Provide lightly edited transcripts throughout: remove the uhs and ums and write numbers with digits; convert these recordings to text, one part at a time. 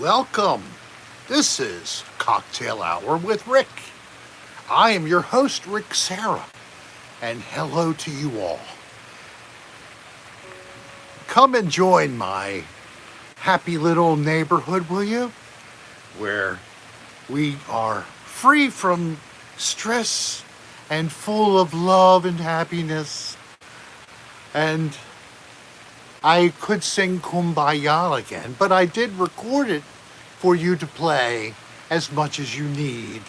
welcome. This is Cocktail Hour with Rick. I am your host, Rick Serra, and hello to you all. Come and join my happy little neighborhood, will you? Where we are free from stress and full of love and happiness. And I could sing Kumbaya again, but I did record it for you to play as much as you need.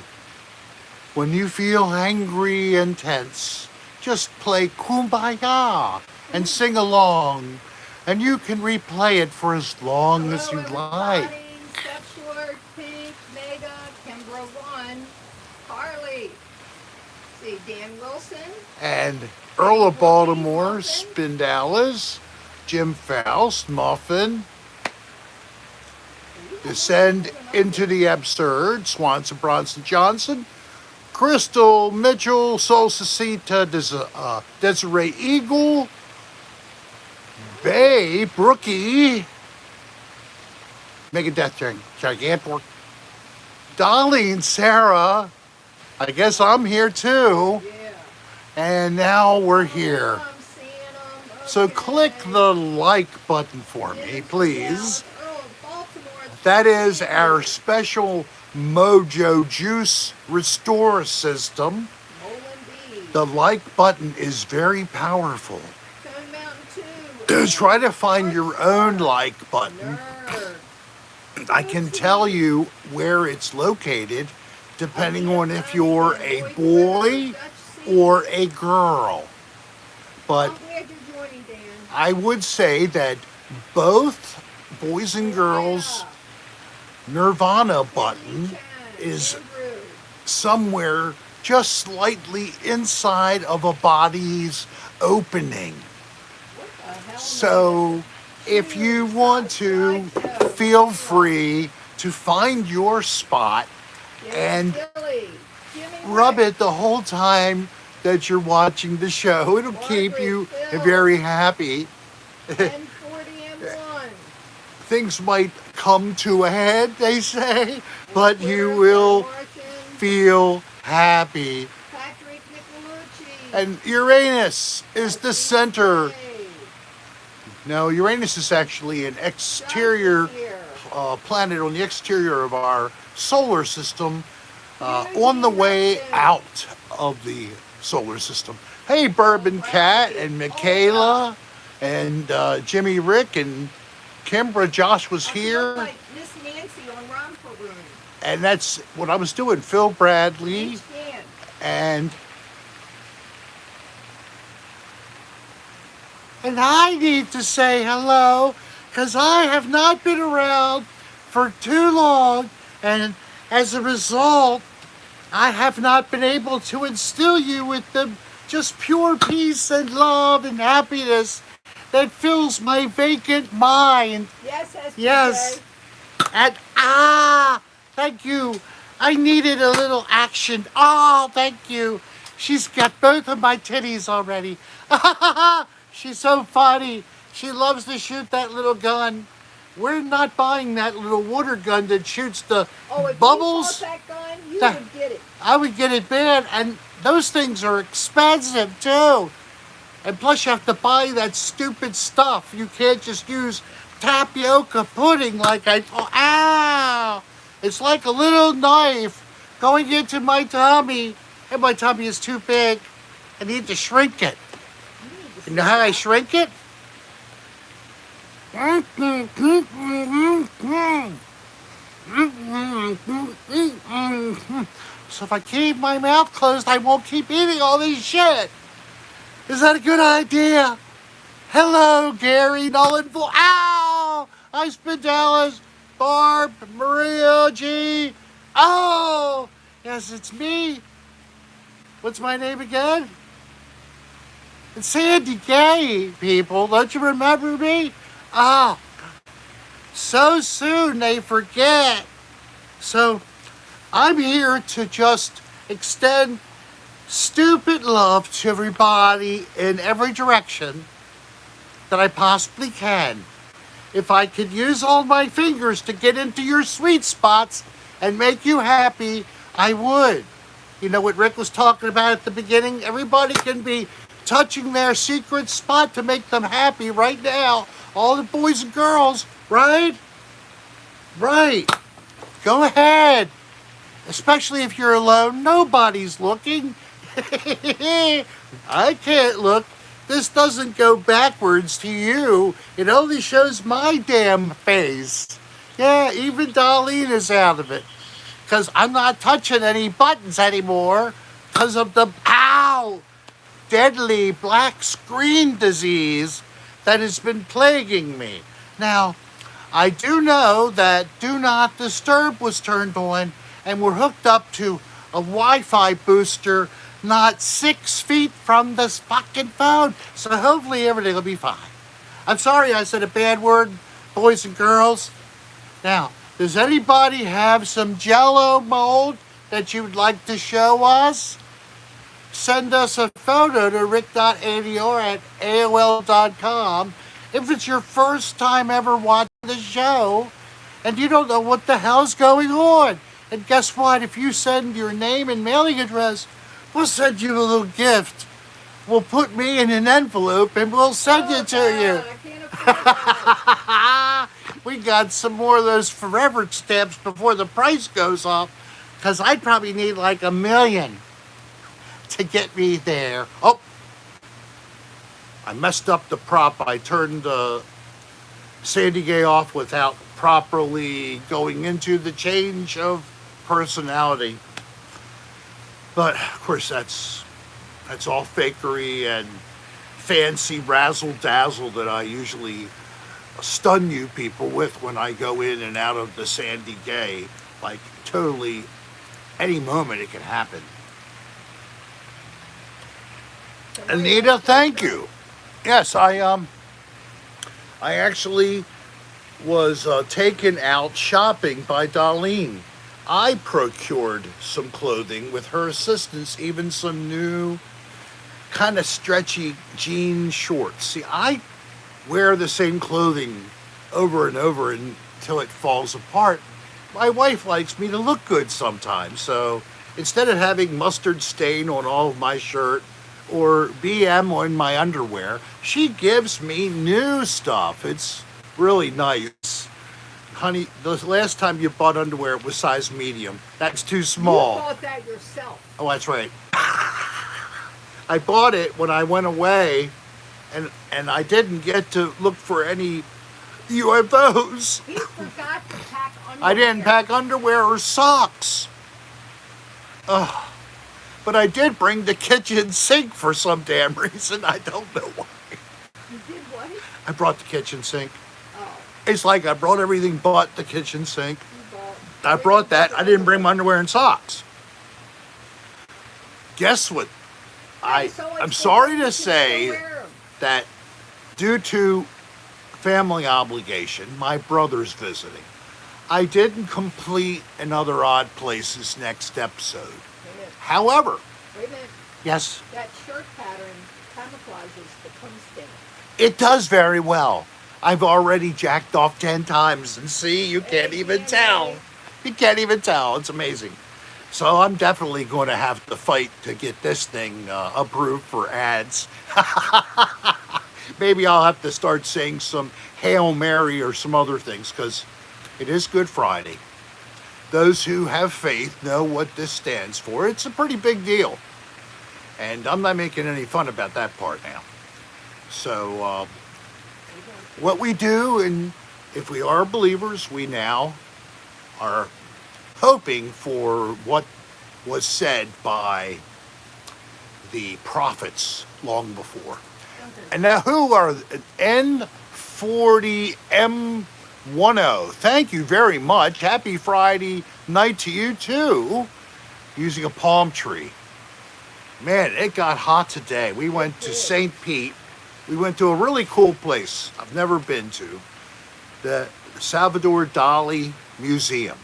When you feel angry and tense, just play Kumbaya and sing along, and you can replay it for as long as you like. Steph Short, Pink, Mega, Kimbra 1, Harley, see Dan Wilson, And Earl of Baltimore, Spindalas, Jim Faust, Muffin, Descend into the Absurd, Swanson, Bronson, Johnson, Crystal, Mitchell, Solcita, Desiree Eagle, Bay, Brookie, Megadeth Gigantor, Dali and Serra. I guess I'm here too. yeah. And now we're here. I'm seeing them. So click the like button for me, please. That is our special Mojo Juice Restore system. The like button is very powerful. Try to find your own like button. I can tell you where it's located depending on if you're a boy or a girl. But I would say that both boys and girls Nirvana button is somewhere just slightly inside of a body's opening. So if you want to, feel free to find your spot and rub it the whole time that you're watching the show. It'll keep you very happy. Things might come to a head, they say, but you will feel happy. And Uranus is the center. No, Uranus is actually an exterior planet on the exterior of our solar system, on the way out of the solar system. Hey, Bourbon Cat and Michaela and Jimmy Rick and Kimbra, Josh was here. Like Miss Nancy on Romper Room. And that's what I was doing. Phil Bradley. And I need to say hello because I have not been around for too long. And as a result, I have not been able to instill you with the just pure peace and love and happiness that fills my vacant mind. Yes, SPJ. Yes. And thank you. I needed a little action. Oh, thank you. She's got both of my titties already. She's so funny. She loves to shoot that little gun. We're not buying that little water gun that shoots the bubbles. If you bought that gun, you would get it. I would get it bad. And those things are expensive too. And plus you have to buy that stupid stuff. You can't just use tapioca pudding like I thought. Ow! It's like a little knife going into my tummy. And my tummy is too big. I need to shrink it. You know how I shrink it? So if I keep my mouth closed, I won't keep eating all this shit. Is that a good idea? Hello, Gary, Nolan, ow! I spit Dallas, Barb, Maria, G. Oh, yes, it's me. What's my name again? It's Sandy Gay, people. Don't you remember me? Oh, so soon they forget. So I'm here to just extend stupid love to everybody in every direction that I possibly can. if I could use all my fingers to get into your sweet spots and make you happy, I would. You know what Rick was talking about at the beginning? Everybody can be touching their secret spot to make them happy right now. All the boys and girls, right? Right. Go ahead. Especially if you're alone. Nobody's looking. I can't look. This doesn't go backwards to you. It only shows my damn face. Yeah, even Dali is out of it. Because I'm not touching any buttons anymore because of the, deadly black screen disease that has been plaguing me. Now, I do know that Do Not Disturb was turned on and we're hooked up to a Wi-Fi booster not 6 feet from this fucking phone. So hopefully everything will be fine. I'm sorry I said a bad word, boys and girls. Now, does anybody have some Jell-O mold that you would like to show us? Send us a photo to rick.adior@aol.com. If it's your first time ever watching the show and you don't know what the hell's going on. And guess what? If you send your name and mailing address, we'll send you a little gift. We'll put me in an envelope and we'll send it to you. I can't afford that. We got some more of those forever stamps before the price goes up, because I'd probably need like $1 million to get me there. Oh, I messed up the prop. I turned Sandy Gay off without properly going into the change of personality. But of course that's all fakery and fancy razzle dazzle that I usually stun you people with when I go in and out of the Sandy Gay. Like totally any moment it can happen. Anita, thank you. Yes, I actually was taken out shopping by Darlene. I procured some clothing with her assistance, even some new kind of stretchy jean shorts. See, I wear the same clothing over and over until it falls apart. My wife likes me to look good sometimes, so instead of having mustard stain on all of my shirt or BM on my underwear, she gives me new stuff. It's really nice. Honey, the last time you bought underwear, it was size medium. That's too small. You bought that yourself. Oh, that's right. I bought it when I went away, and I didn't get to look for any UFOs. He forgot to pack underwear. I didn't pack underwear or socks. Ugh. But I did bring the kitchen sink for some damn reason. I don't know why. You did what? I brought the kitchen sink. Oh. It's like I brought everything but the kitchen sink. You I brought that. I didn't bring my underwear and socks. Guess what? I'm sorry to say that due to family obligation, my brother's visiting. I didn't complete another Odd Places next episode. However, Wait a minute. yes, That shirt pattern camouflages the cum stain. it does very well. I've already jacked off 10 times, and see, you can't even tell. You can't even tell. It's amazing. So I'm definitely going to have to fight to get this thing approved for ads. Maybe I'll have to start saying some Hail Mary or some other things, because it is Good Friday. Those who have faith know what this stands for. It's a pretty big deal. And I'm not making any fun about that part now. So what we do, and if we are believers, we now are hoping for what was said by the prophets long before. And now who are N40M10? Thank you very much. Happy Friday night to you too. Using a palm tree. Man, it got hot today. We went to St. Pete. We went to a really cool place I've never been to. The Salvador Dali Museum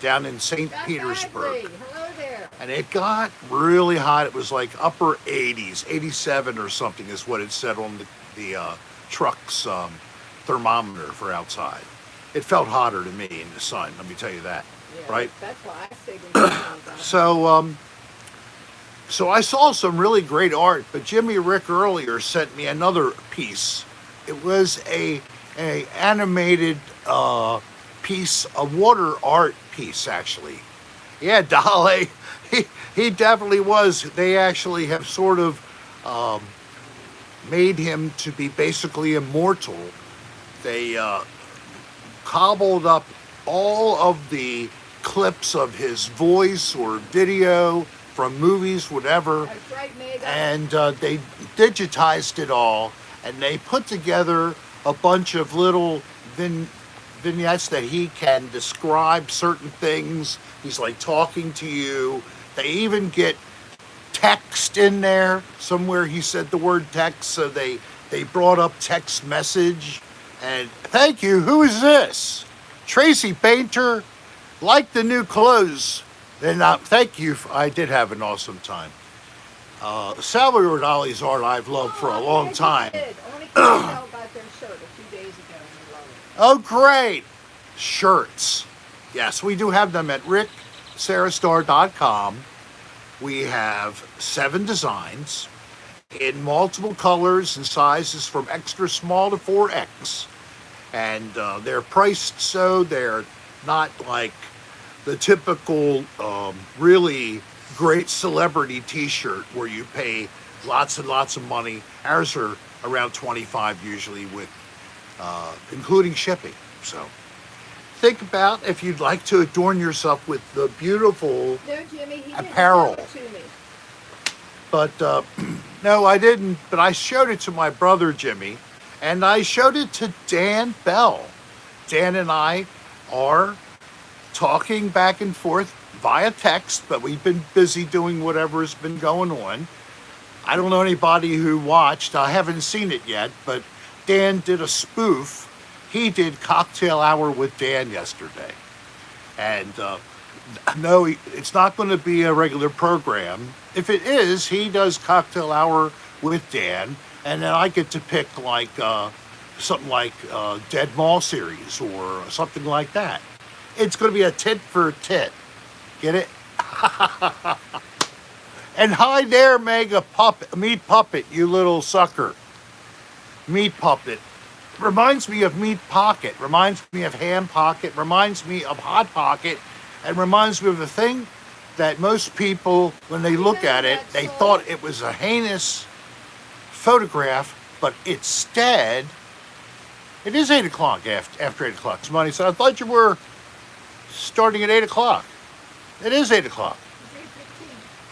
down in St. Petersburg. Hello there. And it got really hot. It was like upper 80s, 87 or something is what it said on the truck's thermometer for outside. It felt hotter to me in the sun, let me tell you that, Yeah, right? that's why I stayed in the So I saw some really great art, but Jimmy Rick earlier sent me another piece. It was a animated piece, a water art piece, actually. Yeah, Dali, he definitely was. They actually have sort of made him to be basically immortal. They cobbled up all of the clips of his voice or video from movies, whatever, that's right, Mega. and they digitized it all, and they put together a bunch of little vignettes that he can describe certain things. He's like talking to you. They even get text in there. Somewhere he said the word text, so they brought up text message. And thank you. Who is this? Tracy Painter. Like the new clothes. And thank you. I did have an awesome time. Salvador Dali's art I've loved for a long time. Only Cartel got their shirt a few days ago and we love it. Oh, great. Shirts. Yes, we do have them at ricksarahstar.com. We have 7 designs in multiple colors and sizes from extra small to 4X. And they're priced so they're not like the typical really great celebrity t-shirt where you pay lots and lots of money. Ours are around $25 usually, with including shipping. So think about if you'd like to adorn yourself with the beautiful No, Jimmy, he apparel. didn't show it to me. But no, I didn't. But I showed it to my brother Jimmy, and I showed it to Dan Bell. Dan and I are talking back and forth via text, but we've been busy doing whatever's been going on. I don't know anybody who watched. I haven't seen it yet, but Dan did a spoof. He did Cocktail Hour with Dan yesterday. And no, it's not going to be a regular program. If it is, he does Cocktail Hour with Dan, and then I get to pick like something like Dead Mall series or something like that. It's going to be a tit for tit. Get it? And hi there, Mega Puppet, Meat Puppet, you little sucker. Meat Puppet. Reminds me of Meat Pocket, reminds me of Ham Pocket, reminds me of Hot Pocket, and reminds me of the thing that most people, when they look at it, they thought it was a heinous photograph, but instead, it is 8 o'clock after 8 o'clock. Somebody said, I thought you were starting at 8 o'clock. It is 8 o'clock.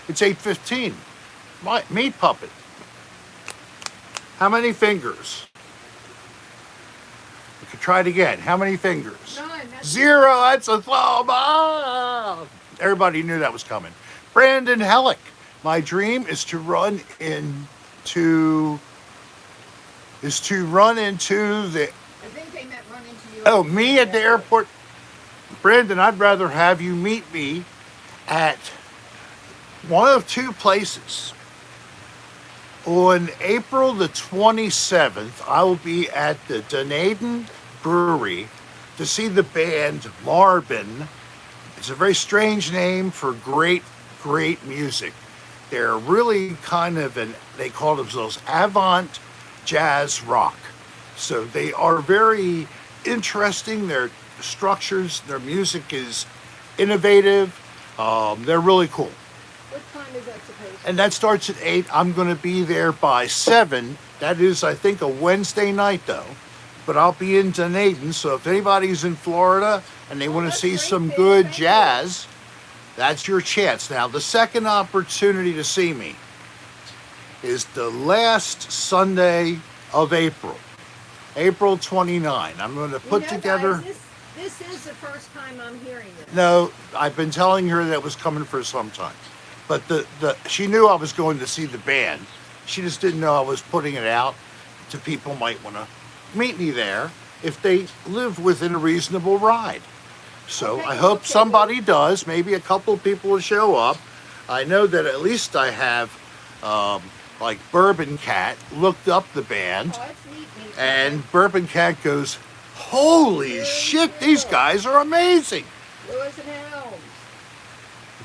It's 8:15. My Meat Puppet. How many fingers? We could try it again. How many fingers? None. 0. That's a thumb. Ah! Everybody knew that was coming. Brandon Hellick. My dream is to run into the. I think they meant run into you. Oh, me at the airport. Brandon, I'd rather have you meet me at one of 2 places. On April the 27th, I will be at the Dunedin Brewery to see the band Marbin. It's a very strange name for great, great music. They're really kind of they call themselves avant jazz rock. So they are very interesting. Their structures, their music is innovative. They're really cool. What time is that supposed to be? And that starts at 8. I'm going to be there by 7. That is, I think, a Wednesday night, though. But I'll be in Dunedin, so if anybody's in Florida and they want to see some good jazz, that's your chance. Now, the second opportunity to see me is the last Sunday of April, April 29. I'm going to put together... Guys, this is the first time I'm hearing this. No, I've been telling her that it was coming for some time. But she knew I was going to see the band. She just didn't know I was putting it out to people who might want to meet me there if they live within a reasonable ride. So Okay, I hope okay, somebody does. Maybe a couple of people will show up. I know that at least I have like Bourbon Cat, looked up the band, Oh, it's neat. and Bourbon Cat goes, "Holy shit, these guys are amazing." Lewis and Helms.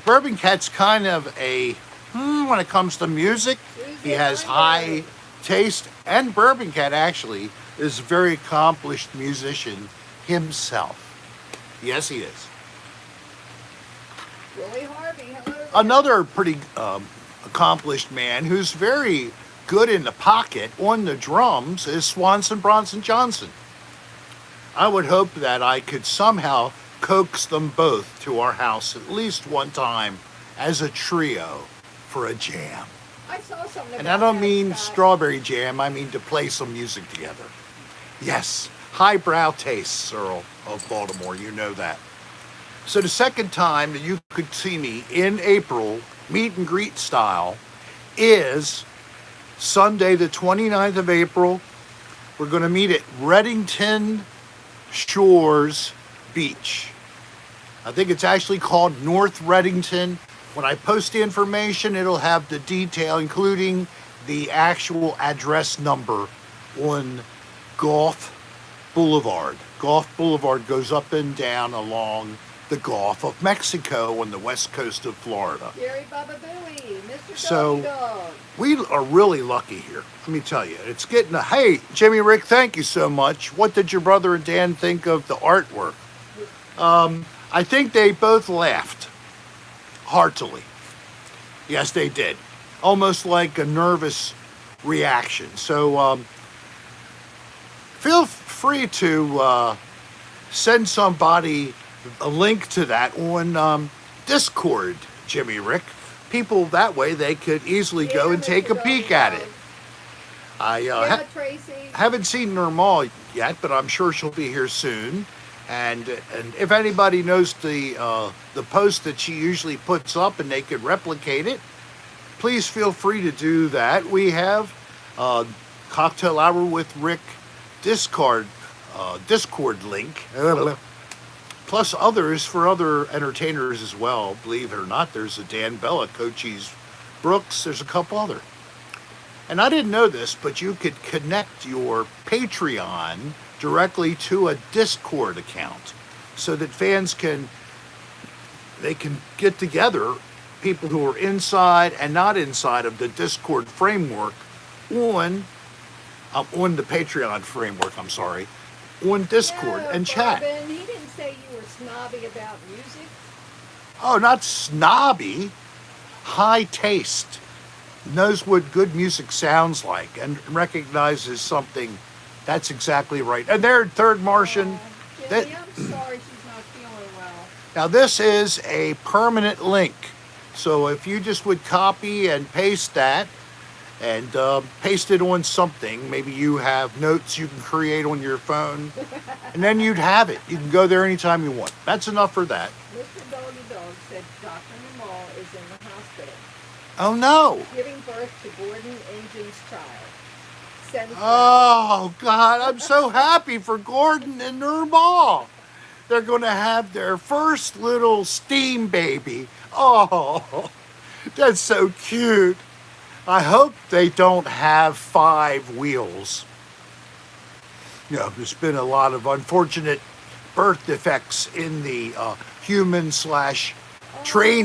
Bourbon Cat's kind of a, when it comes to music, he has high taste, and Bourbon Cat actually is a very accomplished musician himself. Yes, he is. Willie Harvey. Hello. Another pretty accomplished man who's very good in the pocket on the drums is Swanson Bronson Johnson. I would hope that I could somehow coax them both to our house at least one time as a trio for a jam. I saw something. And I don't mean strawberry jam, I mean to play some music together. Yes, highbrow tastes, Earl of Baltimore, you know that. So the second time that you could see me in April, meet and greet style, is Sunday the 29th of April. We're going to meet at Reddington Shores Beach. I think it's actually called North Reddington. When I post the information, it'll have the detail, including the actual address number on Gulf Boulevard. Gulf Boulevard goes up and down along the Gulf of Mexico on the west coast of Florida. Gary Baba Booey, Mr. So, Dog. we are really lucky here. Let me tell you, it's getting a, hey, Jimmy Rick, thank you so much. What did your brother and Dan think of the artwork? I think they both laughed heartily. Yes, they did. Almost like a nervous reaction. So, feel free to send somebody a link to that on Discord, Jimmy Rick. People that way, they could easily go and take a peek at it. I Tracy. haven't seen Normal yet, but I'm sure she'll be here soon. And if anybody knows the post that she usually puts up and they could replicate it, please feel free to do that. We have Cocktail Hour with Rick Discord link, plus others for other entertainers as well. Believe it or not, there's a Dan Bella, Cochise Brooks, there's a couple other. And I didn't know this, but you could connect your Patreon directly to a Discord account so that fans can get together, people who are inside and not inside of the Discord framework on the Patreon framework, on Discord and chat. Robin, he didn't say you were snobby about music. Oh, not snobby, high taste. Knows what good music sounds like and recognizes something. That's exactly right. And there, Third Martian. Jimmy, I'm sorry she's not feeling well. Now this is a permanent link. So if you just would copy and paste that and paste it on something, maybe you have notes you can create on your phone, and then you'd have it. You can go there anytime you want. That's enough for that. Mr. Doggy Dog said Dr. Namal is in the hospital, Oh no. giving birth to Gordon Engine's child. Send Oh God, I'm so happy for Gordon and Nirmal. They're going to have their first little steam baby. Oh, that's so cute. I hope they don't have 5 wheels. You know, there's been a lot of unfortunate birth defects in the human/train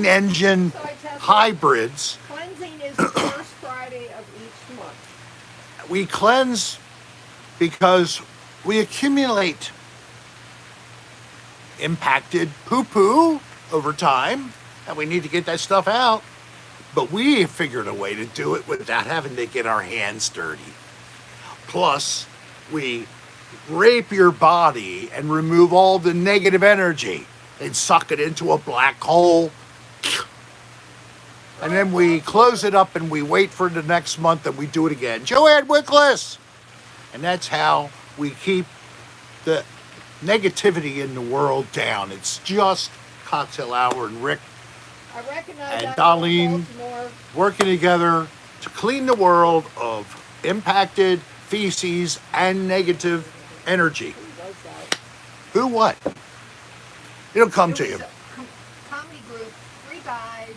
engine hybrids. Cleansing is the first Friday of each month. We cleanse because we accumulate impacted poo-poo over time, and we need to get that stuff out. But we figured a way to do it without having to get our hands dirty. Plus, we rape your body and remove all the negative energy and suck it into a black hole. And then we close it up and we wait for the next month and we do it again. Joanne Wickless! And that's how we keep the negativity in the world down. It's just Cocktail Hour and Rick I recognize and that Dali Baltimore. working together to clean the world of impacted feces and negative energy. Who does that? Who what? It'll come to It you. was a comedy group, 3 guys,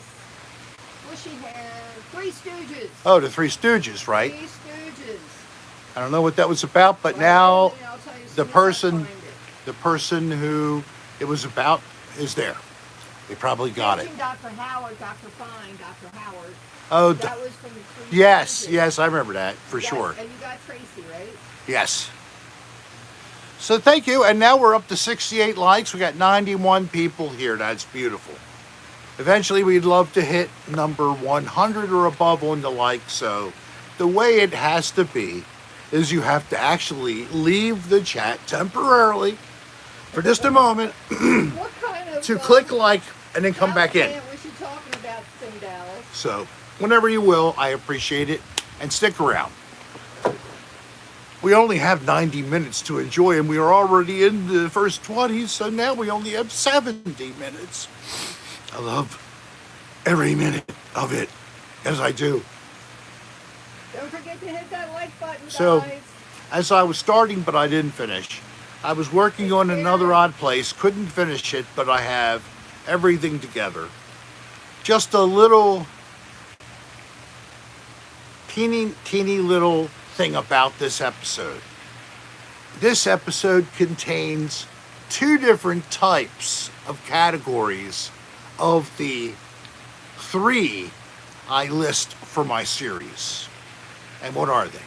bushy hair, Three Stooges. Oh, the Three Stooges, right? Three Stooges. I don't know what that was about, but Well, now I'll tell you as the soon as I person, find it. the person who it was about is there. They probably got it. Mention Dr. Howard, Dr. Fine, Dr. Howard. Oh, That was from the Three yes, Stooges. yes, I remember that for You got- sure. And you got Tracy, right? Yes. So thank you, and now we're up to 68 likes. We got 91 people here. That's beautiful. Eventually, we'd love to hit number 100 or above on the like. So the way it has to be is you have to actually leave the chat temporarily for just a moment What kind of... to click like and then come back in. plant was she talking about, Thing Dallas? So whenever you will, I appreciate it, and stick around. We only have 90 minutes to enjoy, and we are already in the first 20, so now we only have 70 minutes. I love every minute of it, as I do. Don't forget to hit that like button, So, guys. as I was starting, but I didn't finish, I was working on another odd place, couldn't finish it, but I have everything together. Just a little, teeny little thing about this episode. This episode contains two different types of categories of the three I list for my series. And what are they?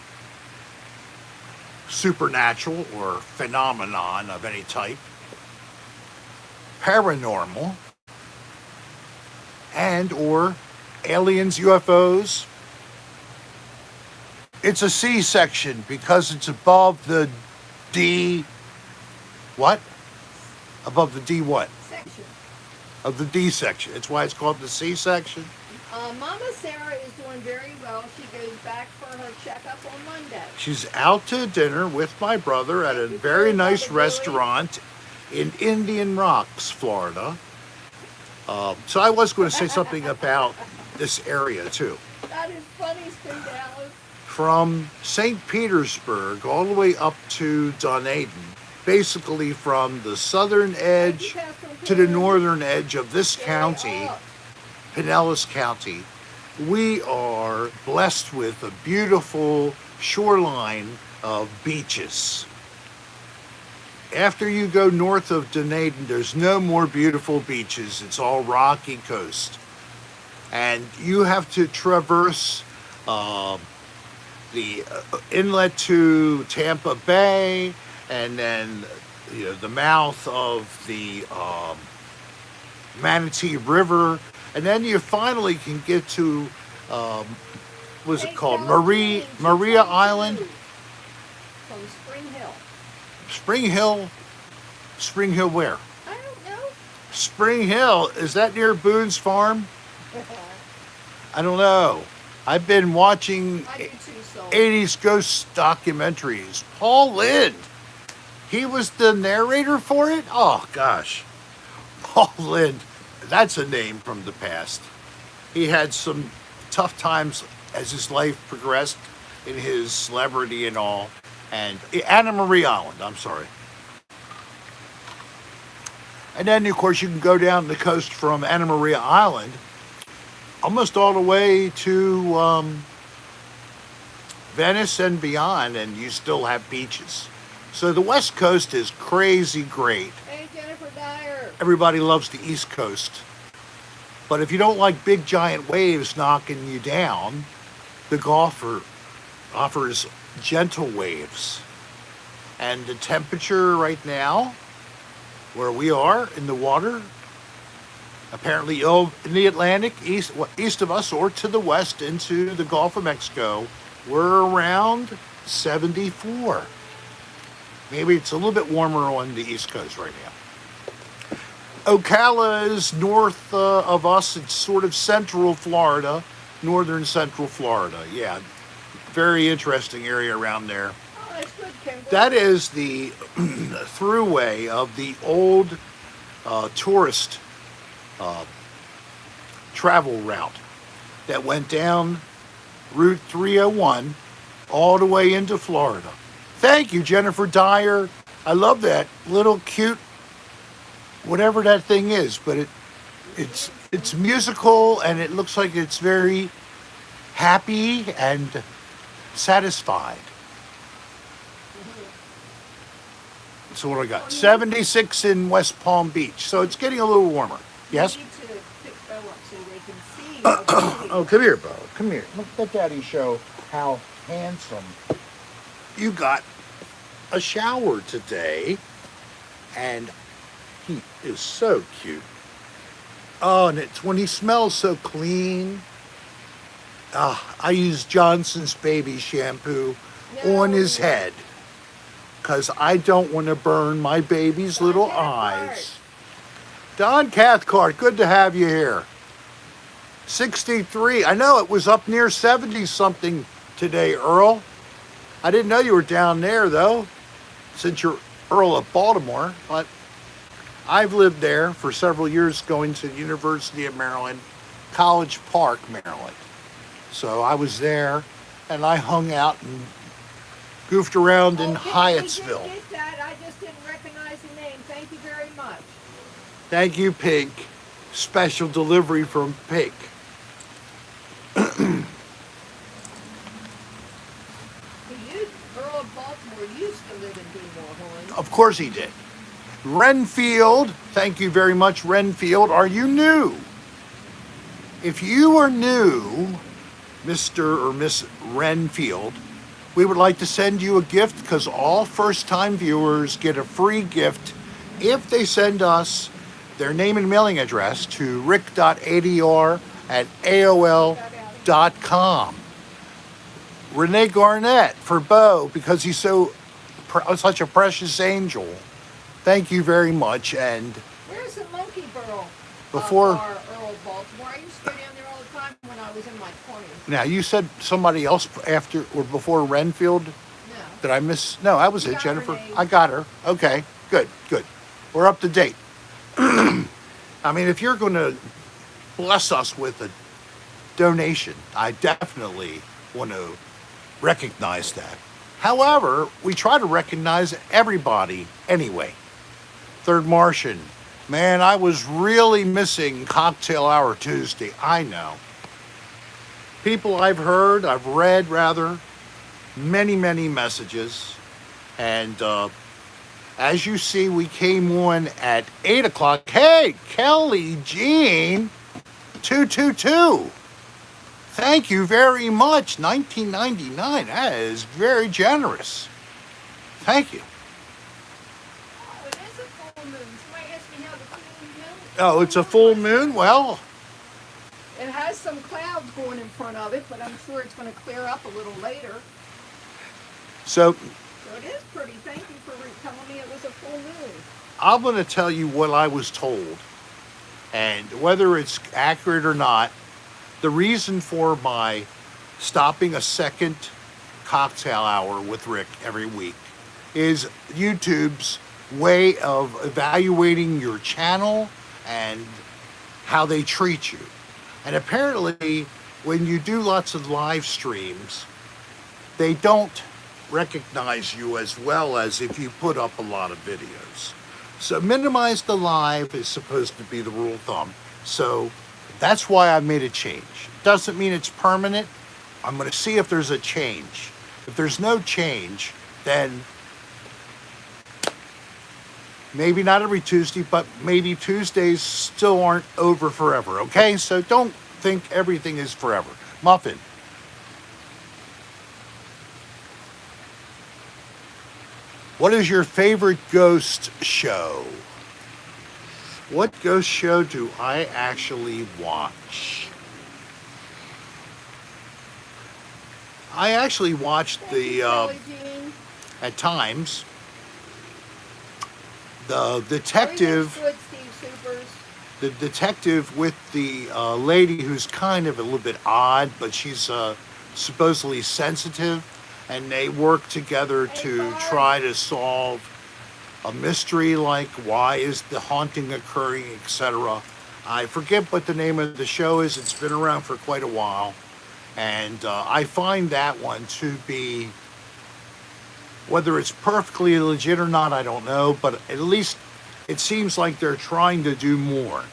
Supernatural or phenomenon of any type, paranormal, and or aliens, UFOs. It's a C section because it's above the D, what? Above the D what? Section. Of the D section. It's why it's called the C section. Mama Sarah is doing very well. She goes back for her checkup on Monday. She's out to dinner with my brother at a very nice restaurant in Indian Rocks, Florida. So I was going to say something about this area too. That is funny, Spring Dallas. From St. Petersburg all the way up to Dunedin, basically from the southern edge to the northern edge of this county, Pinellas County, we are blessed with a beautiful shoreline of beaches. After you go north of Dunedin, there's no more beautiful beaches. It's all rocky coast. And you have to traverse the inlet to Tampa Bay, and then the mouth of the Manatee River, and then you finally can get to what's it called, Maria Island, From Spring Hill. Spring Hill where? I don't know. Spring Hill, is that near Boone's Farm? I don't know. I've been watching I do too, so. 80s ghost documentaries. Paul Lynde, he was the narrator for it? Oh, gosh. Paul Lynde, that's a name from the past. He had some tough times as his life progressed in his celebrity and all. And Anna Marie Island, I'm sorry. And then, of course, you can go down the coast from Anna Maria Island almost all the way to Venice and beyond, and you still have beaches. So the West Coast is crazy great. Hey, Jennifer Dyer. Everybody loves the East Coast. But if you don't like big giant waves knocking you down, the Gulf offers gentle waves. And the temperature right now, where we are in the water, apparently in the Atlantic, east of us or to the west into the Gulf of Mexico, we're around 74. Maybe it's a little bit warmer on the East Coast right now. Ocala is north of us. It's sort of central Florida, northern central Florida. Yeah, very interesting area around there. Oh, that's good, Kimber. That is the throughway of the old tourist travel route that went down Route 301 all the way into Florida. Thank you, Jennifer Dyer. I love that little cute, whatever that thing is, but it's musical, and it looks like it's very happy and satisfied. So what do I got? 76 in West Palm Beach. So it's getting a little warmer. Yes? You need to pick Bo up so they can see. What they see. Oh, come here, Bo. Come here. Let Daddy show how handsome. You got a shower today, and he is so cute. Oh, and it's when he smells so clean. I use Johnson's baby shampoo on his head because I don't want to burn my baby's little eyes. Don Cathcart, good to have you here. 63. I know it was up near 70 something today, Earl. I didn't know you were down there though, since you're Earl of Baltimore. But I've lived there for several years, going to the University of Maryland, College Park, Maryland. So I was there, and I hung out and goofed around in Hyattsville. I didn't get that. I just didn't recognize the name. Thank you very much. Thank you, Pink. Special delivery from Pink. Earl of Baltimore used to live in Dunmore, Of course he did. Renfield, thank you very much, Renfield. Are you new? If you are new, Mr. or Miss Renfield, we would like to send you a gift because all first-time viewers get a free gift if they send us their name and mailing address to rick.adr@aol.com. Renee Garnett for Bo, because he's such a precious angel. Thank you very much. And where's the Monkey Burrow? Before Earl of Baltimore. I used to go down there all the time when I was in my 20s. Now, you said somebody else after or before Renfield? No. Did I miss? No, that was it, Jennifer. Renee. I got her. Okay, good. We're up to date. I mean, if you're going to bless us with a donation, I definitely want to recognize that. However, we try to recognize everybody anyway. Third Martian. Man, I was really missing Cocktail Hour Tuesday. I know. People I've read rather, many messages. And as you see, we came on at 8 o'clock. Hey, Kelly Jean, 222. Thank you very much. 1999. That is very generous. Thank you. Oh, it is a full moon. Somebody asked me how the full moon. Oh, it's a full moon? Well, it has some clouds going in front of it, but I'm sure it's going to clear up a little later. So it is pretty. Thank you for telling me it was a full moon. I'm going to tell you what I was told. And whether it's accurate or not, the reason for my stopping a second cocktail hour with Rick every week is YouTube's way of evaluating your channel and how they treat you. And apparently, when you do lots of live streams, they don't recognize you as well as if you put up a lot of videos. So minimize the live is supposed to be the rule of thumb. So that's why I made a change. Doesn't mean it's permanent. I'm going to see if there's a change. If there's no change, then maybe not every Tuesday, but maybe Tuesdays still aren't over forever, okay? So don't think everything is forever. Muffin. What is your favorite ghost show? What ghost show do I actually watch? I actually watched at times, the detective with the lady who's kind of a little bit odd, but she's supposedly sensitive, and they work together to try to solve a mystery like why is the haunting occurring, etc. I forget what the name of the show is. It's been around for quite a while. And I find that one to be, whether it's perfectly legit or not, I don't know, but at least it seems like they're trying to do more.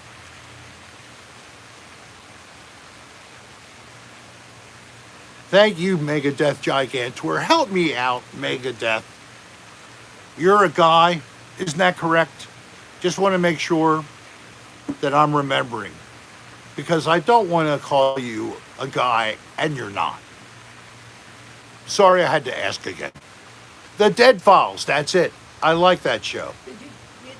Thank you, Megadeth Gigantor. Help me out, Megadeth. You're a guy, isn't that correct? Just want to make sure that I'm remembering. Because I don't want to call you a guy and you're not. Sorry, I had to ask again. The Dead Files, that's it. I like that show. Did you get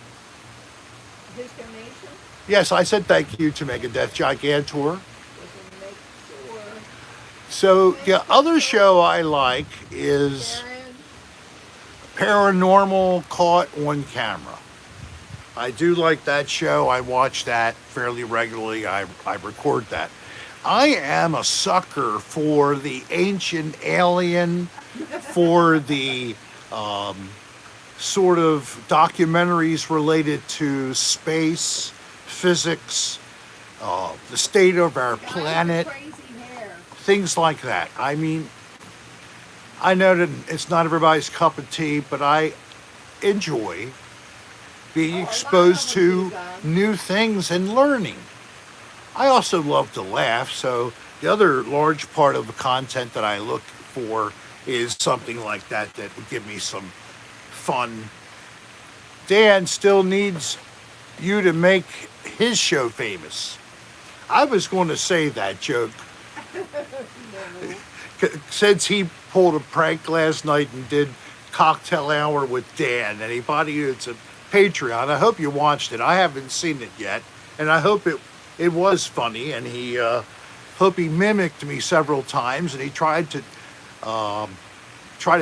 his donation? Yes, I said thank you to Megadeth Gigantor. Just to make sure. So the other show I like is Karen, Paranormal Caught on Camera. I do like that show. I watch that fairly regularly. I record that. I am a sucker for the ancient alien, for the sort of documentaries related to space, physics, the state of our guy with planet, crazy hair. things like that. I mean, I know that it's not everybody's cup of tea, but I enjoy being exposed to new things and learning. I also love to laugh, so the other large part of the content that I look for is something like that that would give me some fun. Dan still needs you to make his show famous. I was going to say that joke since he pulled a prank last night and did Cocktail Hour with Dan, and it's a Patreon. I hope you watched it. I haven't seen it yet, and I hope it was funny, and he hope he mimicked me several times, and he tried to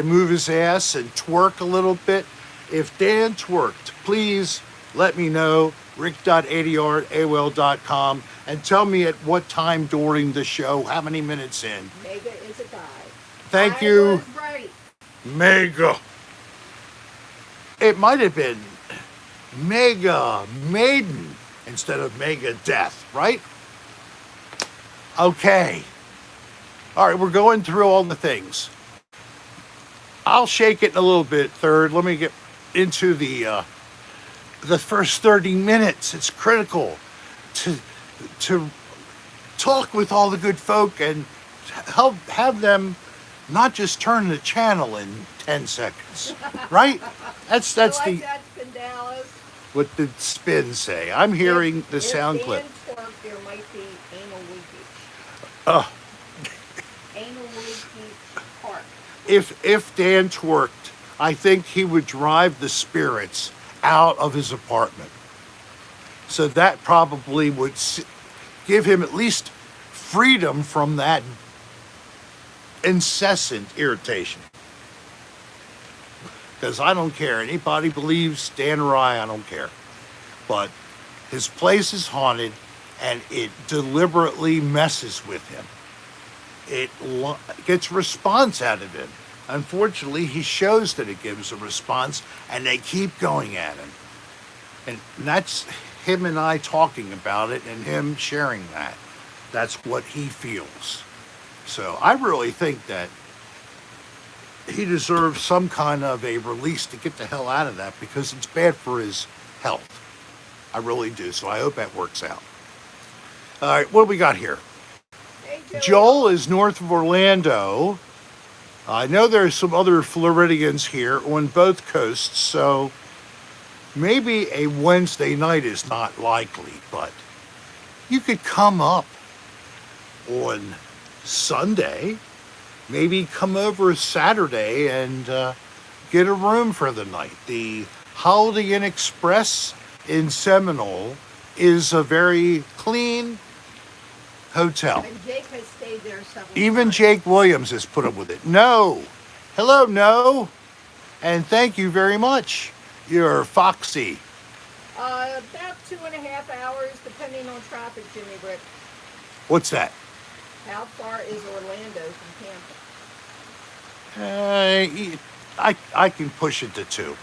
move his ass and twerk a little bit. If Dan twerked, please let me know. rick.adr@aol.com, and tell me at what time during the show, how many minutes in. Mega is a guy. Thank I you, was right. Mega. It might have been Mega Maiden instead of Mega Death, right? Okay. All right, we're going through all the things. I'll shake it in a little bit, third. Let me get into the first 30 minutes. It's critical to talk with all the good folk and have them not just turn the channel in 10 seconds, right? That's I like the that, Spin Dallas. what the spins say. I'm hearing the sound if clip. Dan twerked, there might be anal leakage. Uh, Anal leakage part. if Dan twerked, I think he would drive the spirits out of his apartment. So that probably would give him at least freedom from that incessant irritation. Because I don't care. Anybody believes Dan Rye, I don't care. But his place is haunted, and it deliberately messes with him. It gets response out of him. Unfortunately, he shows that it gives a response, and they keep going at him. And that's him and I talking about it, and him sharing that. That's what he feels. So I really think that he deserves some kind of a release to get the hell out of that, because it's bad for his health. I really do. So I hope that works out. All right, what do we got here? Hey, Joel is north of Orlando. I know there's some other Floridians here on both coasts, so maybe a Wednesday night is not likely, but you could come up on Sunday, maybe come over Saturday and get a room for the night. The Holiday Inn Express in Seminole is a very clean hotel. And Jake has stayed there several Even times. Jake Williams has put up with it. No. Hello, no. And thank you very much. You're foxy. About 2.5 hours, depending on traffic, Jimmy Britt. What's that? How far is Orlando from Tampa? I can push it to 2.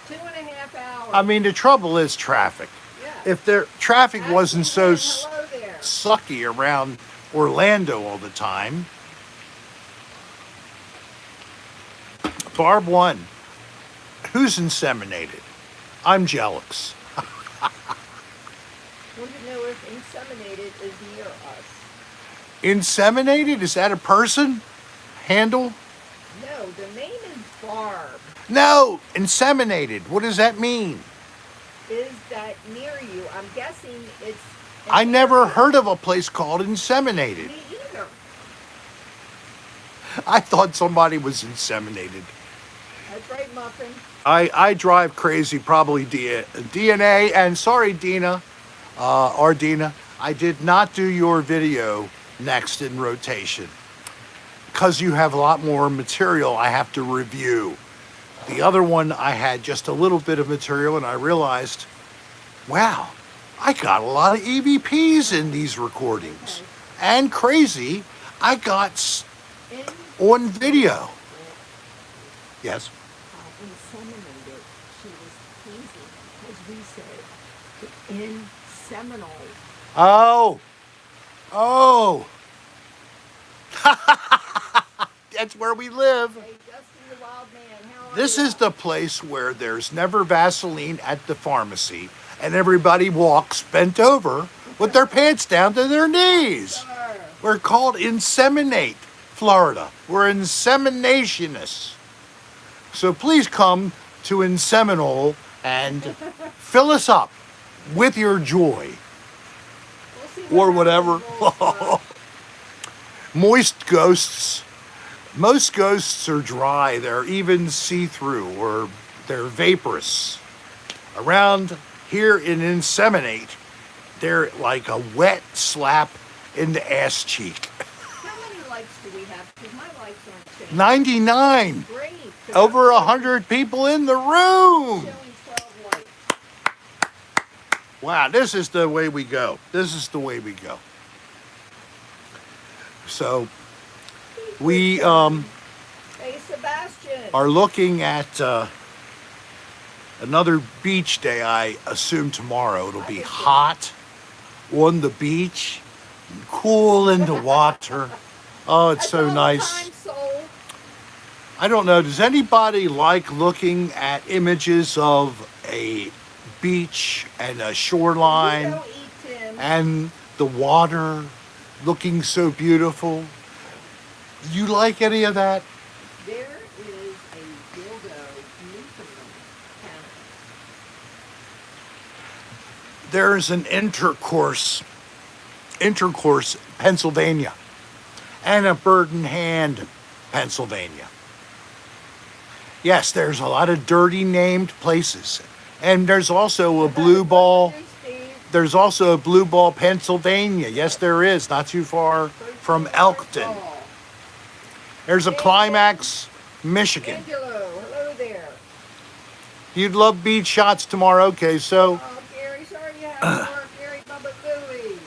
2.5 hours. I mean, the trouble is traffic. yeah. If their traffic Actually, wasn't so hello there. sucky around Orlando all the time. Barb 1. Who's inseminated? I'm jealous. Want to know if inseminated is near us. Inseminated? Is that a person? Handle? No, the name is Barb. No, inseminated. What does that mean? Is that near you? I'm guessing it's... I never heard of a place called Inseminated. Me either. I thought somebody was inseminated. That's right, Muffin. I drive crazy, probably DNA. And sorry, Dina, or Dina, I did not do your video next in rotation because you have a lot more material I have to review. The other one, I had just a little bit of material and I realized, wow, I got a lot of EVPs in these recordings. Okay. And crazy, I got on video. Yes. Inseminated. She was teasing because we said in Seminole. Oh. Oh. That's where we live. Hey, Dustin the Wild Man, how are This you? is the place where there's never Vaseline at the pharmacy and everybody walks bent over with their pants down to their knees. Sir. We're called Inseminate, Florida. We're inseminationists. So please come to Inseminole and fill us up with your joy We'll see or what whatever. happens. Moist ghosts. Most ghosts are dry. They're even see-through or they're vaporous. Around here in Inseminate, they're like a wet slap in the ass cheek. How many likes do we have? Because my likes aren't changing. 99. Great. 'cause Over I'm 100 people in the room. showing 12 likes. Wow, this is the way we go. This is the way we go. So we Hey, Sebastian. are looking at another beach day, I assume tomorrow. It'll be hot on the beach, cool in the water. Oh, it's That's so all nice. Time, soul. I don't know, does anybody like looking at images of a beach and a You shoreline don't eat Tim. and the water looking so beautiful? You like any of that? There is a dildo Newfoundland county. There's an intercourse, Pennsylvania, and a Bird in Hand, Pennsylvania. Yes, there's a lot of dirty named places. And there's also a blue ball. There's also a blue ball, Pennsylvania. Yes, there is, not too far from Elkton. There's a Climax, Michigan. Angelo, hello there. You'd love beach shots tomorrow. Okay, so Oh, Gary, sorry you have to work. Gary Bubba Gooey.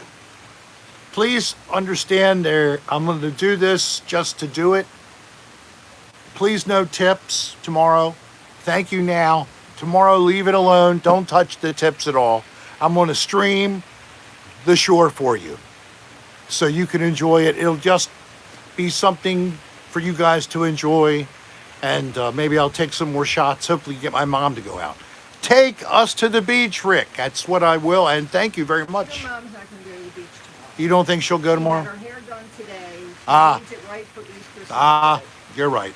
please understand I'm going to do this just to do it. Please no tips tomorrow. Thank you now. Tomorrow, leave it alone. Don't touch the tips at all. I'm going to stream the shore for you so you can enjoy it. It'll just be something for you guys to enjoy. And maybe I'll take some more shots. Hopefully get my mom to go out. Take us to the beach, Rick. That's what I will. And thank you very much. Your mom's not going to go to the beach tomorrow. You don't think she'll go She tomorrow? had her hair done today. She Ah. needs it right for Easter Ah, Sunday. you're right.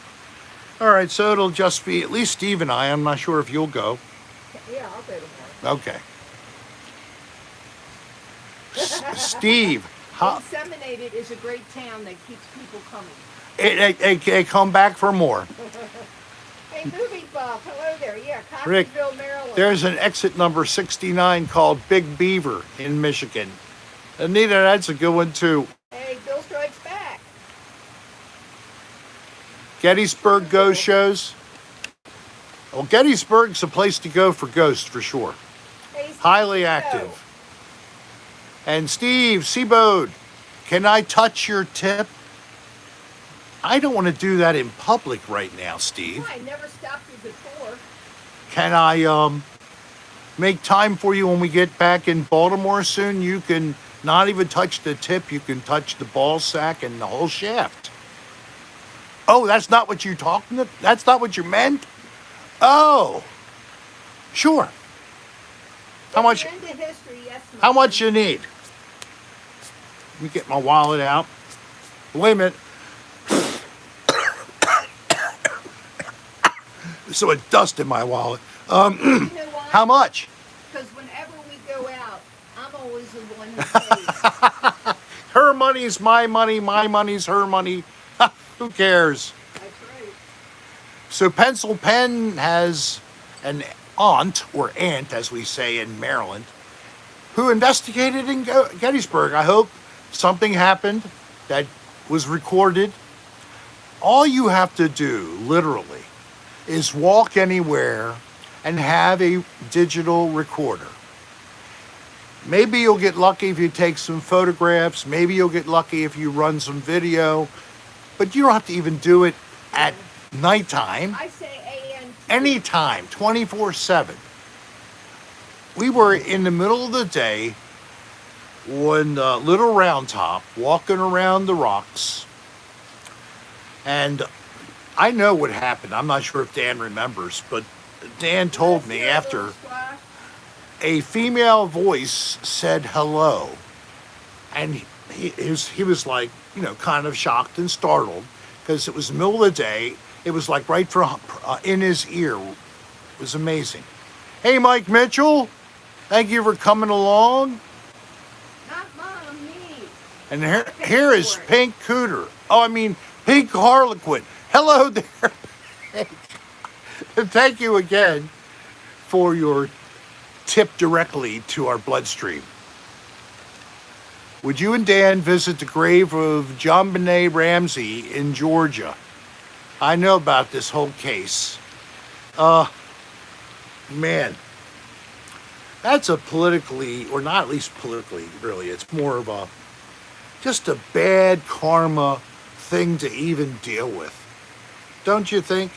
All right, so it'll just be at least Steve and I. I'm not sure if you'll go. Yeah, I'll go tomorrow. Okay. Steve, how, Inseminated is a great town that keeps people coming. they come back for more. Hey, Movie Buff, hello there. Yeah, Rick, Coffeyville, Maryland. There's an exit number 69 called Big Beaver in Michigan. Anita, that's a good one too. Hey, Bill Strikes Back. Gettysburg ghost shows. Well, Gettysburg's a place to go for ghosts for sure. Hey, Steve Highly Tito. active. And Steve Seabode, can I touch your tip? I don't want to do that in public right now, Steve. I never stopped you before. Can I make time for you when we get back in Baltimore soon? You can not even touch the tip. You can touch the ball sack and the whole shaft. Oh, that's not what you talking about? That's not what you meant? Oh, sure. How much? If you're into history, yes, How much you need? Let me get my wallet out. limit. So it dust in my wallet. You know why? How much? Because whenever we go out, I'm always the one who pays. Her money's my money's her money. Who cares? That's right. So Pencil Pen has an aunt, or aunt as we say in Maryland, who investigated in Gettysburg. I hope something happened that was recorded. All you have to do, literally, is walk anywhere and have a digital recorder. Maybe you'll get lucky if you take some photographs. Maybe you'll get lucky if you run some video. But you don't have to even do it at nighttime. I say AM. Anytime, 24/7. We were in the middle of the day on Little Round Top, walking around the rocks. And I know what happened. I'm not sure if Dan remembers, but Dan told me after a female voice said hello. And he was like, you know, kind of shocked and startled because it was the middle of the day. It was like right in his ear. It was amazing. Hey, Mike Mitchell, thank you for coming along. Not Mom, me. And here is Pink Cooter. Pink Harlequin. Hello there, Pink. And thank you again for your tip directly to our bloodstream. Would you and Dan visit the grave of John Benet Ramsey in Georgia? I know about this whole case. Man, that's a politically, or not at least politically, really, it's more of just a bad karma thing to even deal with. Don't you think?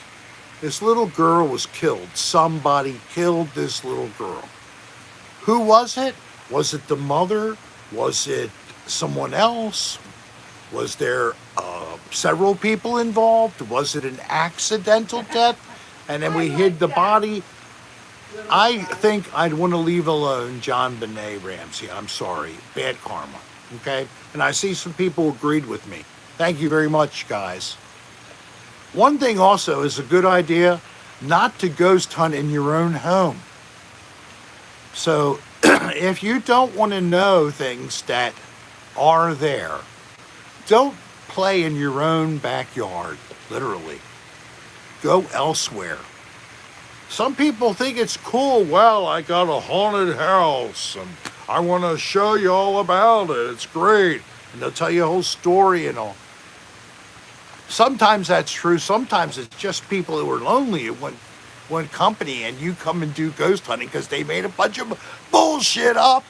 This little girl was killed. Somebody killed this little girl. Who was it? Was it the mother? Was it someone else? Was there several people involved? Was it an accidental death? And then we hid the body? I think I'd want to leave alone John Benet Ramsey. I'm sorry. Bad karma. Okay? And I see some people agreed with me. Thank you very much, guys. One thing also is a good idea, not to ghost hunt in your own home. So if you don't want to know things that are there, don't play in your own backyard, literally. Go elsewhere. Some people think it's cool. Well, I got a haunted house and I want to show you all about it. It's great. And they'll tell you a whole story and all. Sometimes that's true. Sometimes it's just people who are lonely and want company, and you come and do ghost hunting because they made a bunch of bullshit up.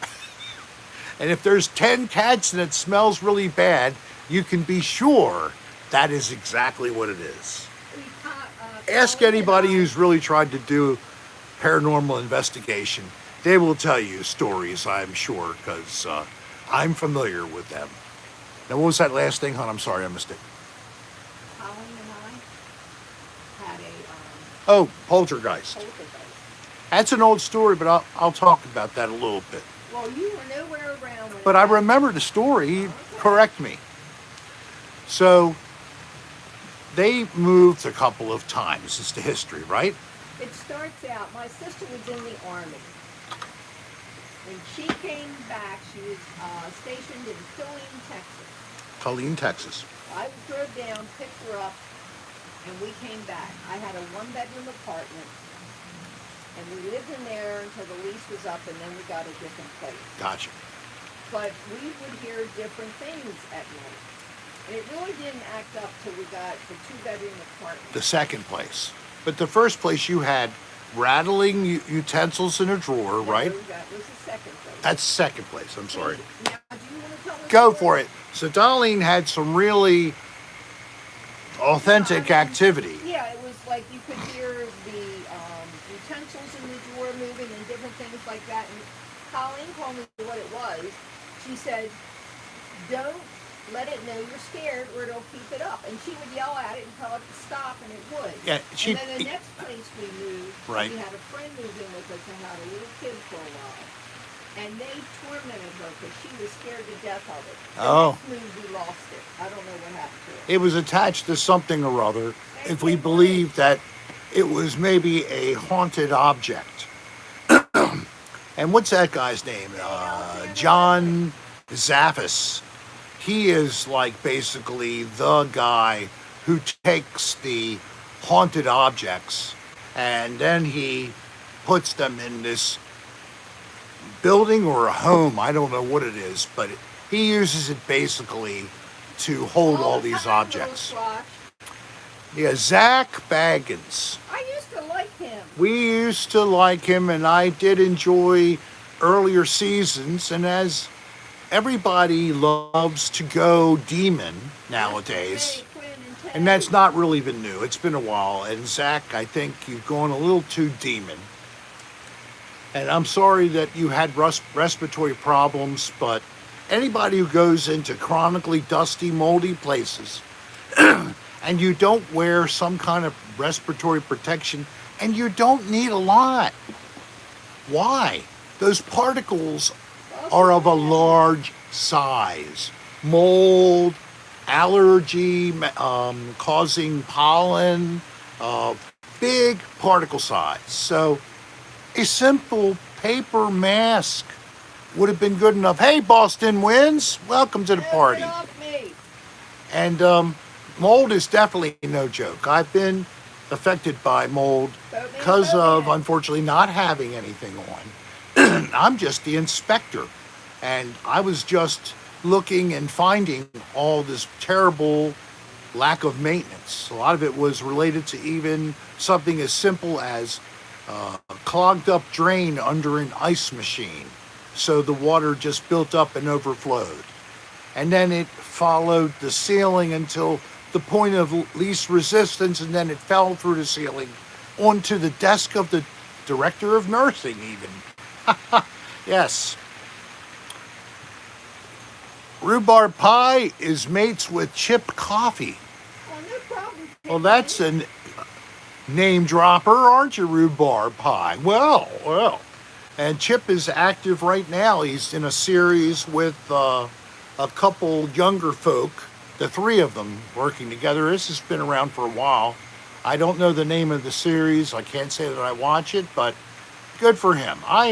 And if there's 10 cats and it smells really bad, you can be sure that is exactly what it is. Ask anybody who's really tried to do paranormal investigation. They will tell you stories, I'm sure, because I'm familiar with them. Now, what was that last thing, hon? I'm sorry, I missed it. Oh, poltergeist. That's an old story, but I'll talk about that a little bit. Well, you were nowhere around when But I remember the story. Correct me. So they moved a couple of times. It's the history, right? It starts out, my sister was in the Army. When she came back, she was stationed in Killeen, Texas. Killeen, Texas. I drove down, picked her up, and we came back. I had a one-bedroom apartment, and we lived in there until the lease was up, and then we got a different place. Gotcha. But we would hear different things at night. And it really didn't act up till we got the two-bedroom apartment. The second place. But the first place you had rattling utensils in a drawer, right? That was the second place. That's the second place, I'm sorry. Now, do you want to tell us? Go for it. So Darlene had some really authentic activity. Yeah, it was like you could hear the utensils in the drawer moving and different things like that. And Colleen told me what it was. She said, don't let it know you're scared or it'll keep it up. And she would yell at it and tell it to stop, and it would. Yeah, and then the next place we moved, right. we had a friend move in with us and had a little kid for a while. and they tormented her because she was scared to death of it. The Oh, next movie lost it. I don't know what happened to it. it was attached to something or other. They If we did believe that it was maybe a haunted object. And what's that guy's name? John Zaffis. He is like basically the guy who takes the haunted objects and then he puts them in this building or a home. I don't know what it is, but he uses it basically to hold all these objects. Yeah, Zach Baggins. I used to like him. We used to like him, and I did enjoy earlier seasons. And as everybody loves to go demon nowadays, and that's not really been new. It's been a while. And Zach, I think you've gone a little too demon. And I'm sorry that you had respiratory problems, but anybody who goes into chronically dusty, moldy places and you don't wear some kind of respiratory protection, and you don't need a lot. Why? Those particles are of a large size. Mold, allergy, causing pollen, big particle size. So a simple paper mask would have been good enough. Hey, Boston Wins, welcome to the party. Get off me. And mold is definitely no joke. I've been affected by mold because of, unfortunately, not having anything on. I'm just the inspector. And I was just looking and finding all this terrible lack of maintenance. A lot of it was related to even something as simple as a clogged up drain under an ice machine. So the water just built up and overflowed. And then it followed the ceiling until the point of least resistance, and then it fell through the ceiling onto the desk of the director of nursing even. Yes. Rhubarb pie is mates with chip coffee. Oh, no problem. Well, that's a name dropper, aren't you, Rhubarb pie? Well. And Chip is active right now. He's in a series with a couple younger folk, the three of them working together. This has been around for a while. I don't know the name of the series. I can't say that I watch it, but good for him. I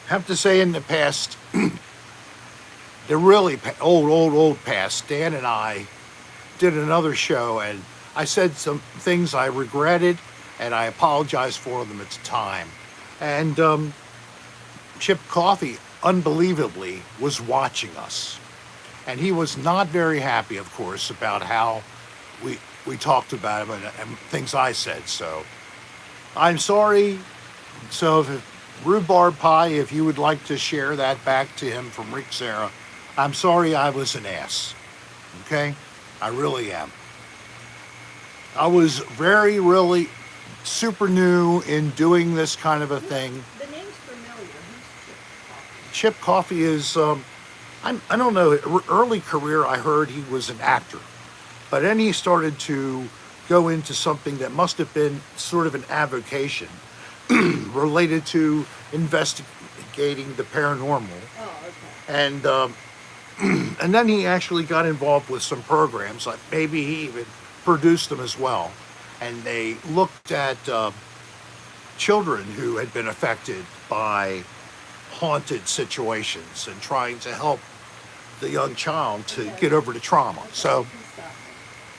have to say in the past, the really old past, Dan and I did another show, and I said some things I regretted, and I apologized for them at the time. And Chip Coffee, unbelievably, was watching us. And he was not very happy, of course, about how we talked about him and things I said. So I'm sorry. So if Rhubarb Pie, if you would like to share that back to him from Rick Serra, I'm sorry I was an ass. Okay? I really am. I was really super new in doing this kind of a thing. The name's familiar. Who's Chip Coffee is, I don't know, early career I heard he was an actor. But then he started to go into something that must have been sort of an avocation related to investigating the paranormal. Oh, okay. And then he actually got involved with some programs, like maybe he even produced them as well. And they looked at children who had been affected by haunted situations and trying to help the young child to get over the trauma. So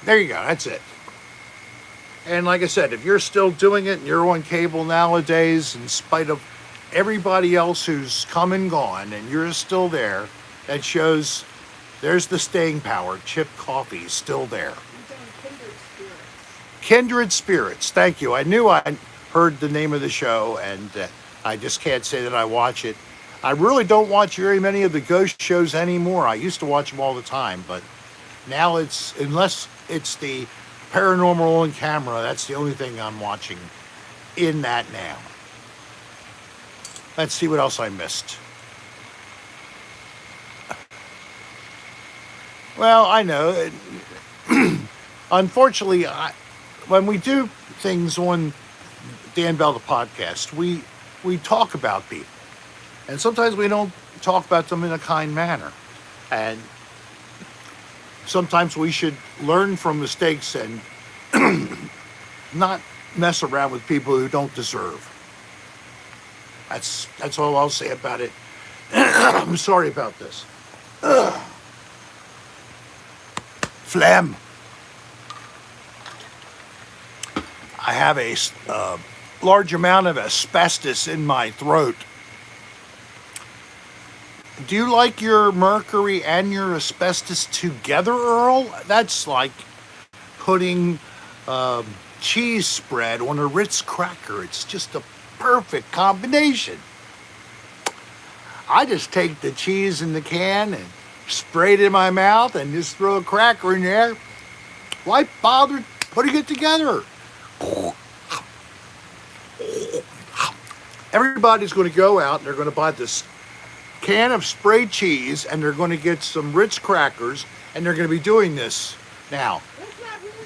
there you go, that's it. And like I said, if you're still doing it and you're on cable nowadays, in spite of everybody else who's come and gone, and you're still there, that shows there's the staying power. Chip Coffee is still there. Kindred Spirits, thank you. I knew I heard the name of the show, and I just can't say that I watch it. I really don't watch very many of the ghost shows anymore. I used to watch them all the time, but now unless it's the paranormal on camera, that's the only thing I'm watching in that now. Let's see what else I missed. Well, I know. Unfortunately, when we do things on Dan Bell the podcast, we talk about people. And sometimes we don't talk about them in a kind manner. And sometimes we should learn from mistakes and not mess around with people who don't deserve. That's all I'll say about it. I'm sorry about this. Phlegm. I have a large amount of asbestos in my throat. Do you like your mercury and your asbestos together, Earl? That's like putting cheese spread on a Ritz cracker. It's just a perfect combination. I just take the cheese in the can and spray it in my mouth and just throw a cracker in there. Why bother putting it together? Everybody's going to go out and they're going to buy this can of sprayed cheese and they're going to get some Ritz crackers and they're going to be doing this. Now,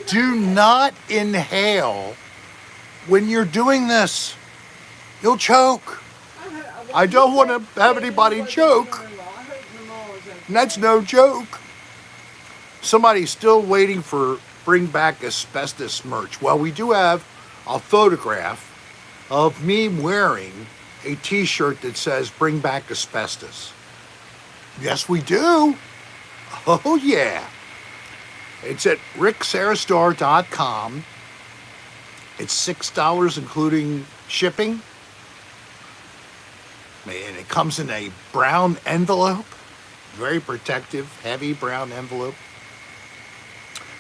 do not inhale when you're doing this. You'll choke. I don't want to have anybody choke. And that's no joke. Somebody's still waiting for bring back asbestos merch. Well, we do have a photograph of me wearing a t-shirt that says bring back asbestos. Yes, we do. Oh, yeah. It's at ricksarastar.com. It's $6 including shipping. And it comes in a brown envelope. Very protective, heavy brown envelope.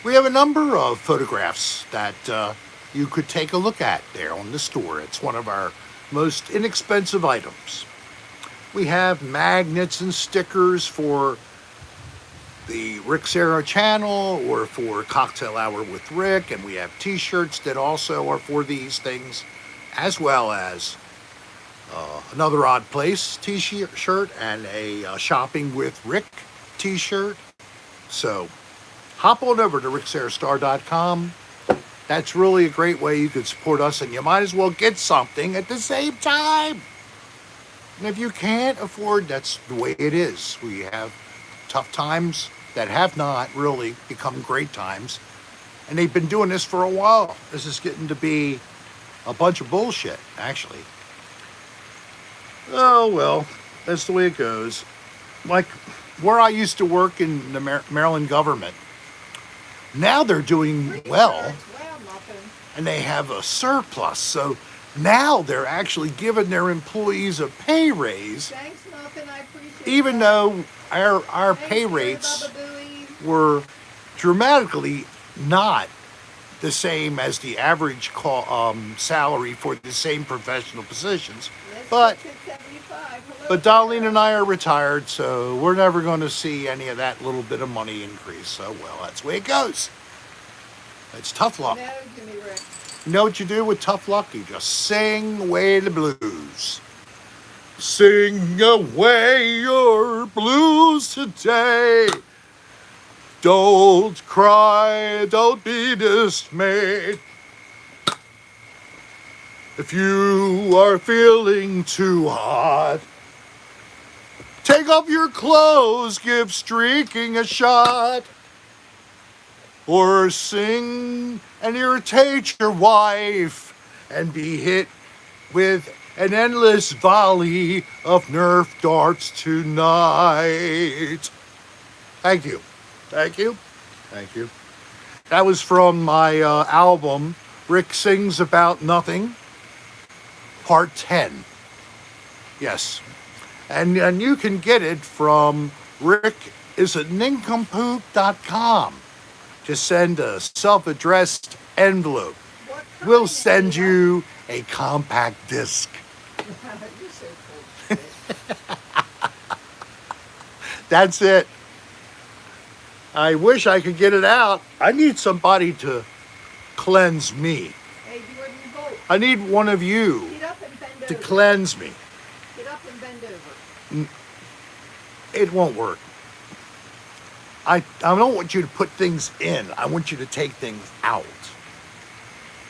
We have a number of photographs that you could take a look at there on the store. It's one of our most inexpensive items. We have magnets and stickers for the Rick Serra channel or for Cocktail Hour with Rick, and we have t-shirts that also are for these things, as well as another Odd Place t-shirt and a Shopping with Rick t-shirt. So hop on over to ricksarastar.com. That's really a great way you could support us, and you might as well get something at the same time. And if you can't afford, that's the way it is. We have tough times that have not really become great times, and they've been doing this for a while. This is getting to be a bunch of bullshit, actually. Oh, well, that's the way it goes. Like where I used to work in the Maryland government, now they're doing well, and they have a surplus. So now they're actually giving their employees a pay raise. Thanks, Muffin. I appreciate even that. though our pay rates were dramatically not the same as the average salary for the same professional positions. But Darlene and I are retired, so we're never going to see any of that little bit of money increase. So, well, that's the way it goes. It's tough luck. No, Jimmy Rick. You know what you do with tough luck? You just sing away the blues. Sing away your blues today. Don't cry, don't be dismayed. If you are feeling too hot, take off your clothes, give streaking a shot. Or sing and irritate your wife and be hit with an endless volley of Nerf darts tonight. Thank you. Thank you. Thank you. That was from my album, Rick Sings About Nothing, Part 10. Yes. And you can get it from rickisanincompoop.com. Just send a self-addressed envelope. We'll send you a compact disc. That's it. I wish I could get it out. I need somebody to cleanse me. Hey, Jordan, vote. I need one of you Get up and bend to over. cleanse me. Get up and bend over. It won't work. I don't want you to put things in. I want you to take things out.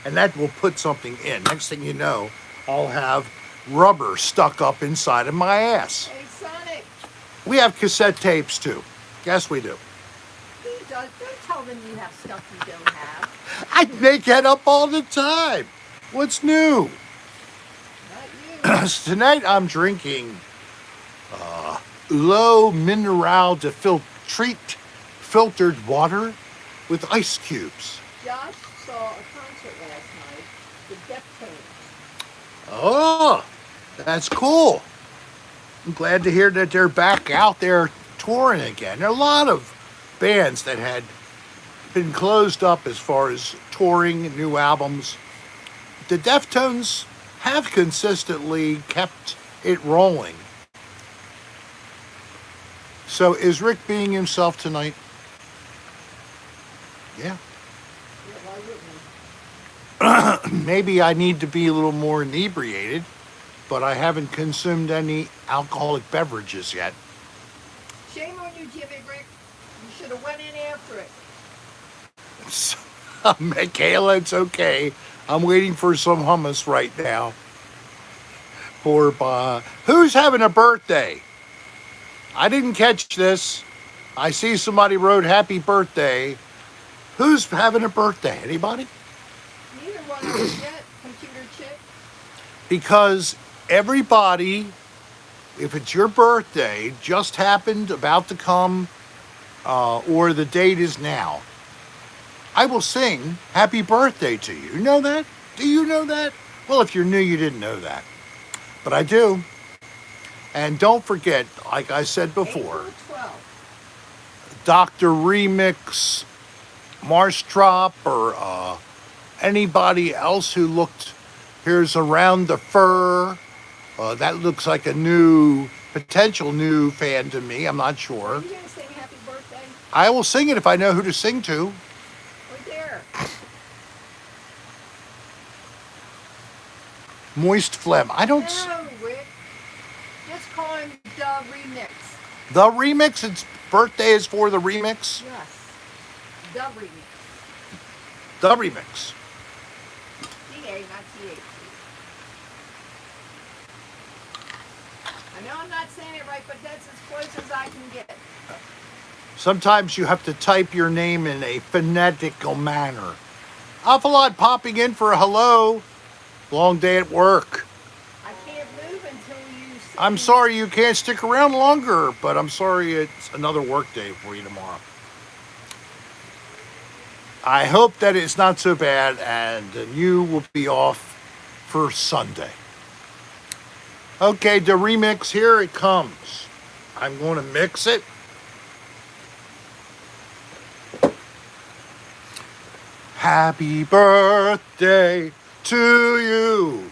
And that will put something in. Next thing you know, I'll have rubber stuck up inside of my ass. Hey, Sonic. We have cassette tapes too. Yes, we do. He does. Don't tell them you have stuff you don't have. I make that up all the time. What's new? Not you. Tonight I'm drinking low mineral treat filtered water with ice cubes. Josh saw a concert last night, the Deftones. Oh, that's cool. I'm glad to hear that they're back out there touring again. There are a lot of bands that had been closed up as far as touring new albums. The Deftones have consistently kept it rolling. So is Rick being himself tonight? Yeah. Yeah, why wouldn't he? Maybe I need to be a little more inebriated, but I haven't consumed any alcoholic beverages yet. Shame on you, Jimmy Rick. You should have went in after it. Michaela, it's okay. I'm waiting for some hummus right now. For who's having a birthday? I didn't catch this. I see somebody wrote happy birthday. Who's having a birthday? Anybody? Neither one of us yet, computer chip. Because everybody, if it's your birthday, just happened, about to come, or the date is now, I will sing happy birthday to you. You know that? Do you know that? Well, if you're new, you didn't know that. But I do. And don't forget, like I said before, April 12th. Dr. Remix, Marstrop, or anybody else who looked, here's Around the Fur. That looks like a potential new fan to me. I'm not Are sure. you going to sing happy birthday? I will sing it if I know who to sing to. Right there. Moist Phlegm. I don't... No, Rick. Just call him the remix. The remix? Its birthday is for the remix? Yes. The remix. The remix. D-A, not T-H. I know I'm not saying it right, but that's as close as I can get. Sometimes you have to type your name in a phonetical manner. Awful lot popping in for a hello. Long day at work. I can't move until you sing. I'm sorry you can't stick around longer, but I'm sorry it's another work day for you tomorrow. I hope that it's not so bad and you will be off for Sunday. Okay, the remix, here it comes. I'm going to mix it. Happy birthday to you.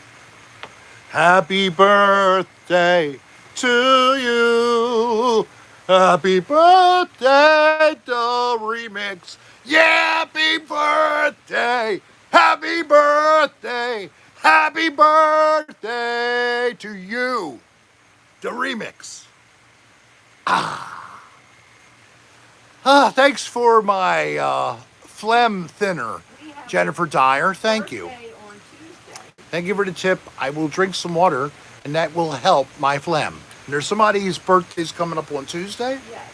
Happy birthday to you. Happy birthday, the remix. Yeah, happy birthday. Happy birthday. Happy birthday to you. The remix. Thanks for my phlegm thinner, We have Jennifer Dyer. Thank you. birthday on Tuesday. Thank you for the tip. I will drink some water, and that will help my phlegm. And there's somebody whose birthday's coming up on Tuesday. Yes.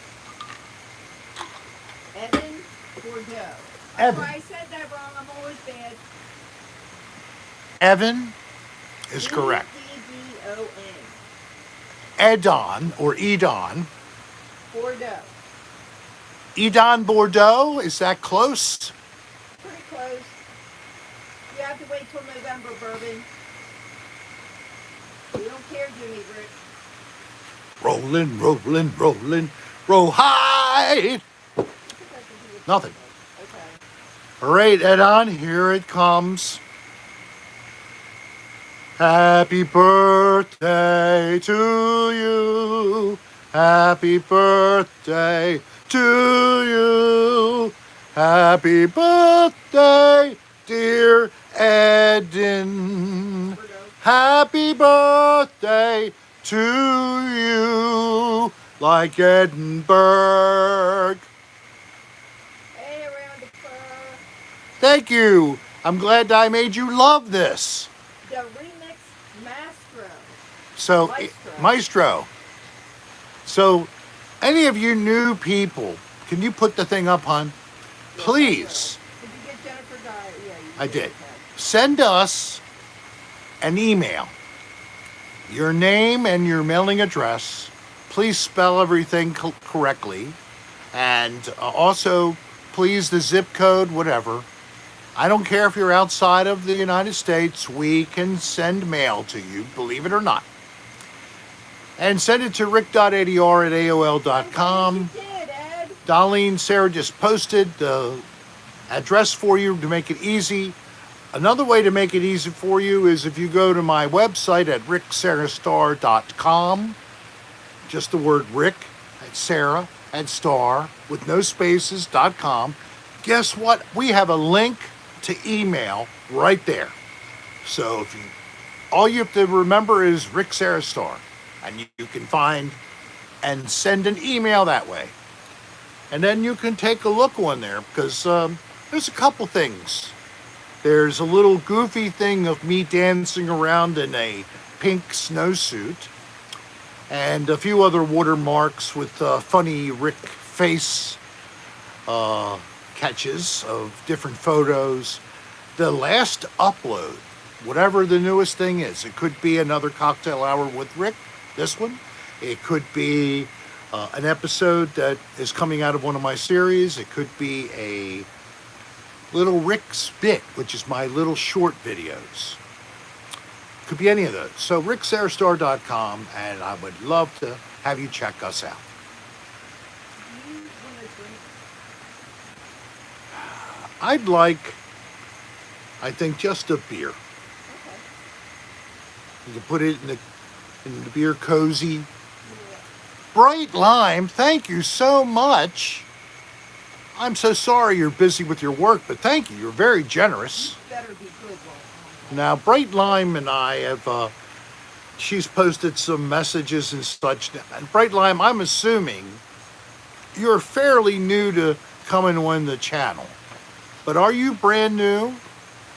Evan Bordeaux. Evan. I said that wrong. I'm always bad. Evan is correct. E-D-D-O-N. Edon, or Edon. Bordeaux. Edon Bordeaux, is that close? Pretty close. You have to wait till November, Bourbon. We don't care, Jimmy Rick. Rolling, rolling, rolling, roll high. Nothing. Okay. All right, Edon, here it comes. Happy birthday to you. Happy birthday to you. Happy birthday, dear Edin. Happy birthday to you, like Edinburgh. Hey, around the fur. Thank you. I'm glad I made you love this. The remix Mastro. So, Maestro. Maestro. So, any of you new people, can you put the thing up, hon? Yes, Please. Did you get Jennifer Dye? Yeah, you I did. Okay. Send us an email. Your name and your mailing address. Please spell everything correctly. And also, please, the zip code, whatever. I don't care if you're outside of the United States. We can send mail to you, believe it or not. And send it to rick.adr@aol.com. You did, Ed. Darlene, Sarah just posted the address for you to make it easy. Another way to make it easy for you is if you go to my website at ricksarahstar.com, just the word Rick, and Sarah, and Star, with no spaces.com. Guess what? We have a link to email right there. So if you, all you have to remember is Rick Sarah Star, and you can find and send an email that way. And then you can take a look on there because there's a couple things. There's a little goofy thing of me dancing around in a pink snowsuit, and a few other watermarks with funny Rick face catches of different photos. The last upload, whatever the newest thing is, it could be another cocktail hour with Rick, this one. It could be an episode that is coming out of one of my series. It could be a Little Rick's Bit, which is my little short videos. Could be any of those. So ricksarahstar.com, and I would love to have you check us out. I'd like, I think, just a beer. Okay. You can put it in the beer cozy. Bright Lime, thank you so much. I'm so sorry you're busy with your work, but thank you. You're very generous. You better be good one. Now, Bright Lime and I have, she's posted some messages and such. And Bright Lime, I'm assuming you're fairly new to coming on the channel. But are you brand new?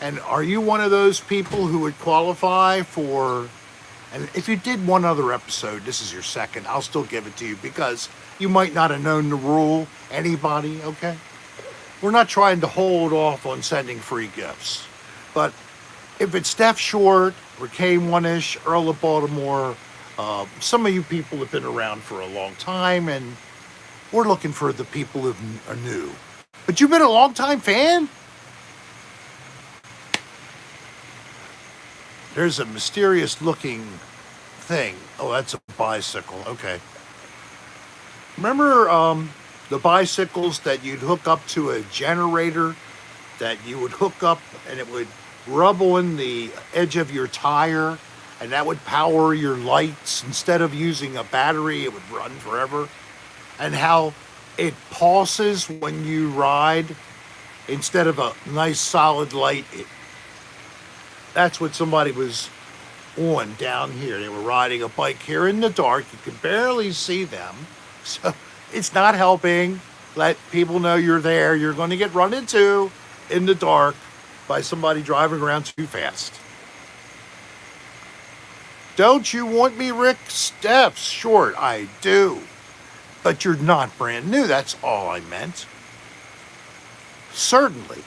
And are you one of those people who would qualify for, and if you did one other episode, this is your second, I'll still give it to you because you might not have known the rule. Anybody, okay? We're not trying to hold off on sending free gifts. But if it's Steph Short or K1ish, Earl of Baltimore, some of you people have been around for a long time, and we're looking for the people who are new. But you've been a long-time fan? There's a mysterious-looking thing. Oh, that's a bicycle. Okay. Remember the bicycles that you'd hook up to a generator that you would hook up and it would rub on the edge of your tire and that would power your lights? Instead of using a battery, it would run forever. And how it pulses when you ride instead of a nice solid light. That's what somebody was on down here. They were riding a bike here in the dark. You could barely see them. So it's not helping. Let people know you're there. You're going to get run into in the dark by somebody driving around too fast. Don't you want me, Rick? Steps Short, I do. But you're not brand new. That's all I meant. Certainly.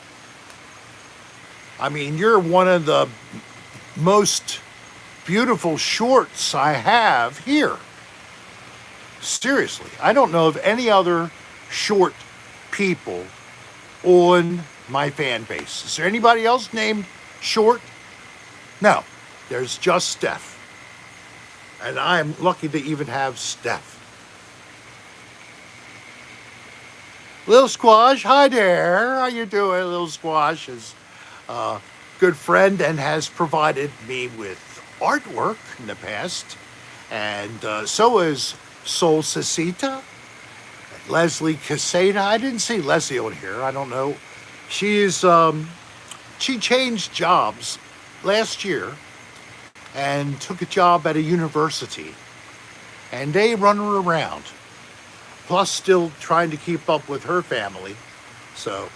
I mean, you're one of the most beautiful shorts I have here. Seriously, I don't know of any other short people on my fan base. Is there anybody else named Short? No, there's just Steph. And I'm lucky to even have Steph. Lil Squash, hi there. How you doing? Lil Squash is a good friend and has provided me with artwork in the past. And so is Sol Cecita, Leslie Caseta. I didn't see Leslie on here. I don't know. She changed jobs last year and took a job at a university. And they run her around. Plus still trying to keep up with her family. So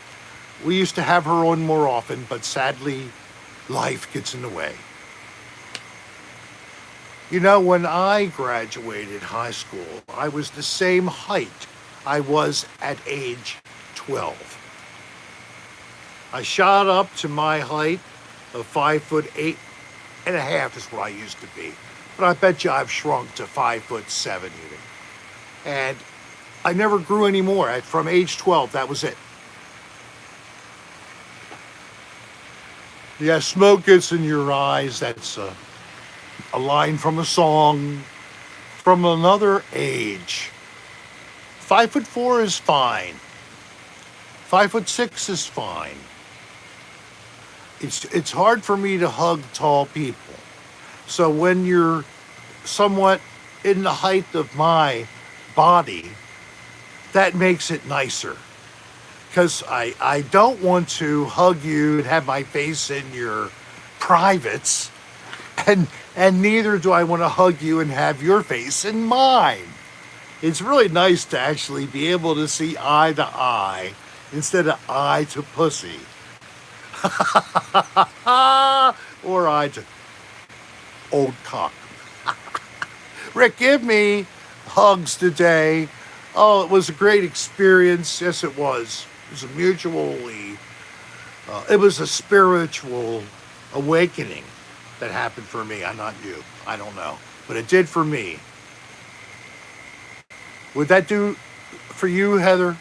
we used to have her on more often, but sadly, life gets in the way. You know, when I graduated high school, I was the same height I was at age 12. I shot up to my height of 5'8.5" is what I used to be. But I bet you I've shrunk to 5'7" even. And I never grew any more. From age 12, that was it. Yeah, smoke gets in your eyes. That's a line from a song from another age. 5'4" is fine. 5'6" is fine. It's hard for me to hug tall people. So when you're somewhat in the height of my body, that makes it nicer. Because I don't want to hug you and have my face in your privates. And neither do I want to hug you and have your face in mine. It's really nice to actually be able to see eye to eye instead of eye to pussy. Or eye to old cock. Rick, give me hugs today. Oh, it was a great experience. Yes, it was. It was it was a spiritual awakening that happened for me. I'm not you. I don't know. But it did for me. Would that do for you, Heather?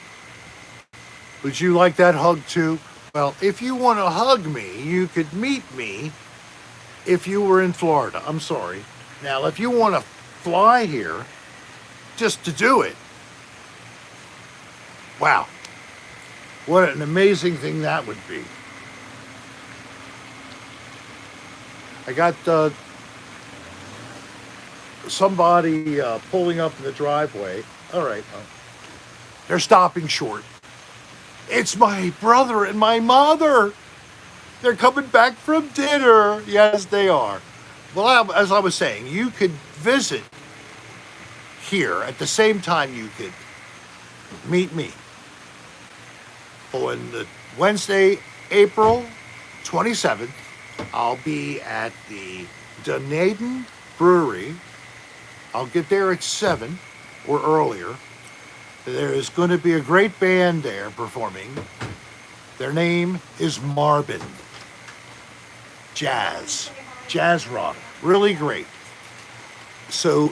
Would you like that hug too? Well, if you want to hug me, you could meet me if you were in Florida. I'm sorry. Now, if you want to fly here just to do it, wow. What an amazing thing that would be. I got somebody pulling up in the driveway. All right. They're stopping short. It's my brother and my mother. They're coming back from dinner. Yes, they are. Well, as I was saying, you could visit here at the same time you could meet me. On the Wednesday, April 27th, I'll be at the Dunedin Brewery. I'll get there at 7 or earlier. There is going to be a great band there performing. Their name is Marvin. Jazz rock, really great. So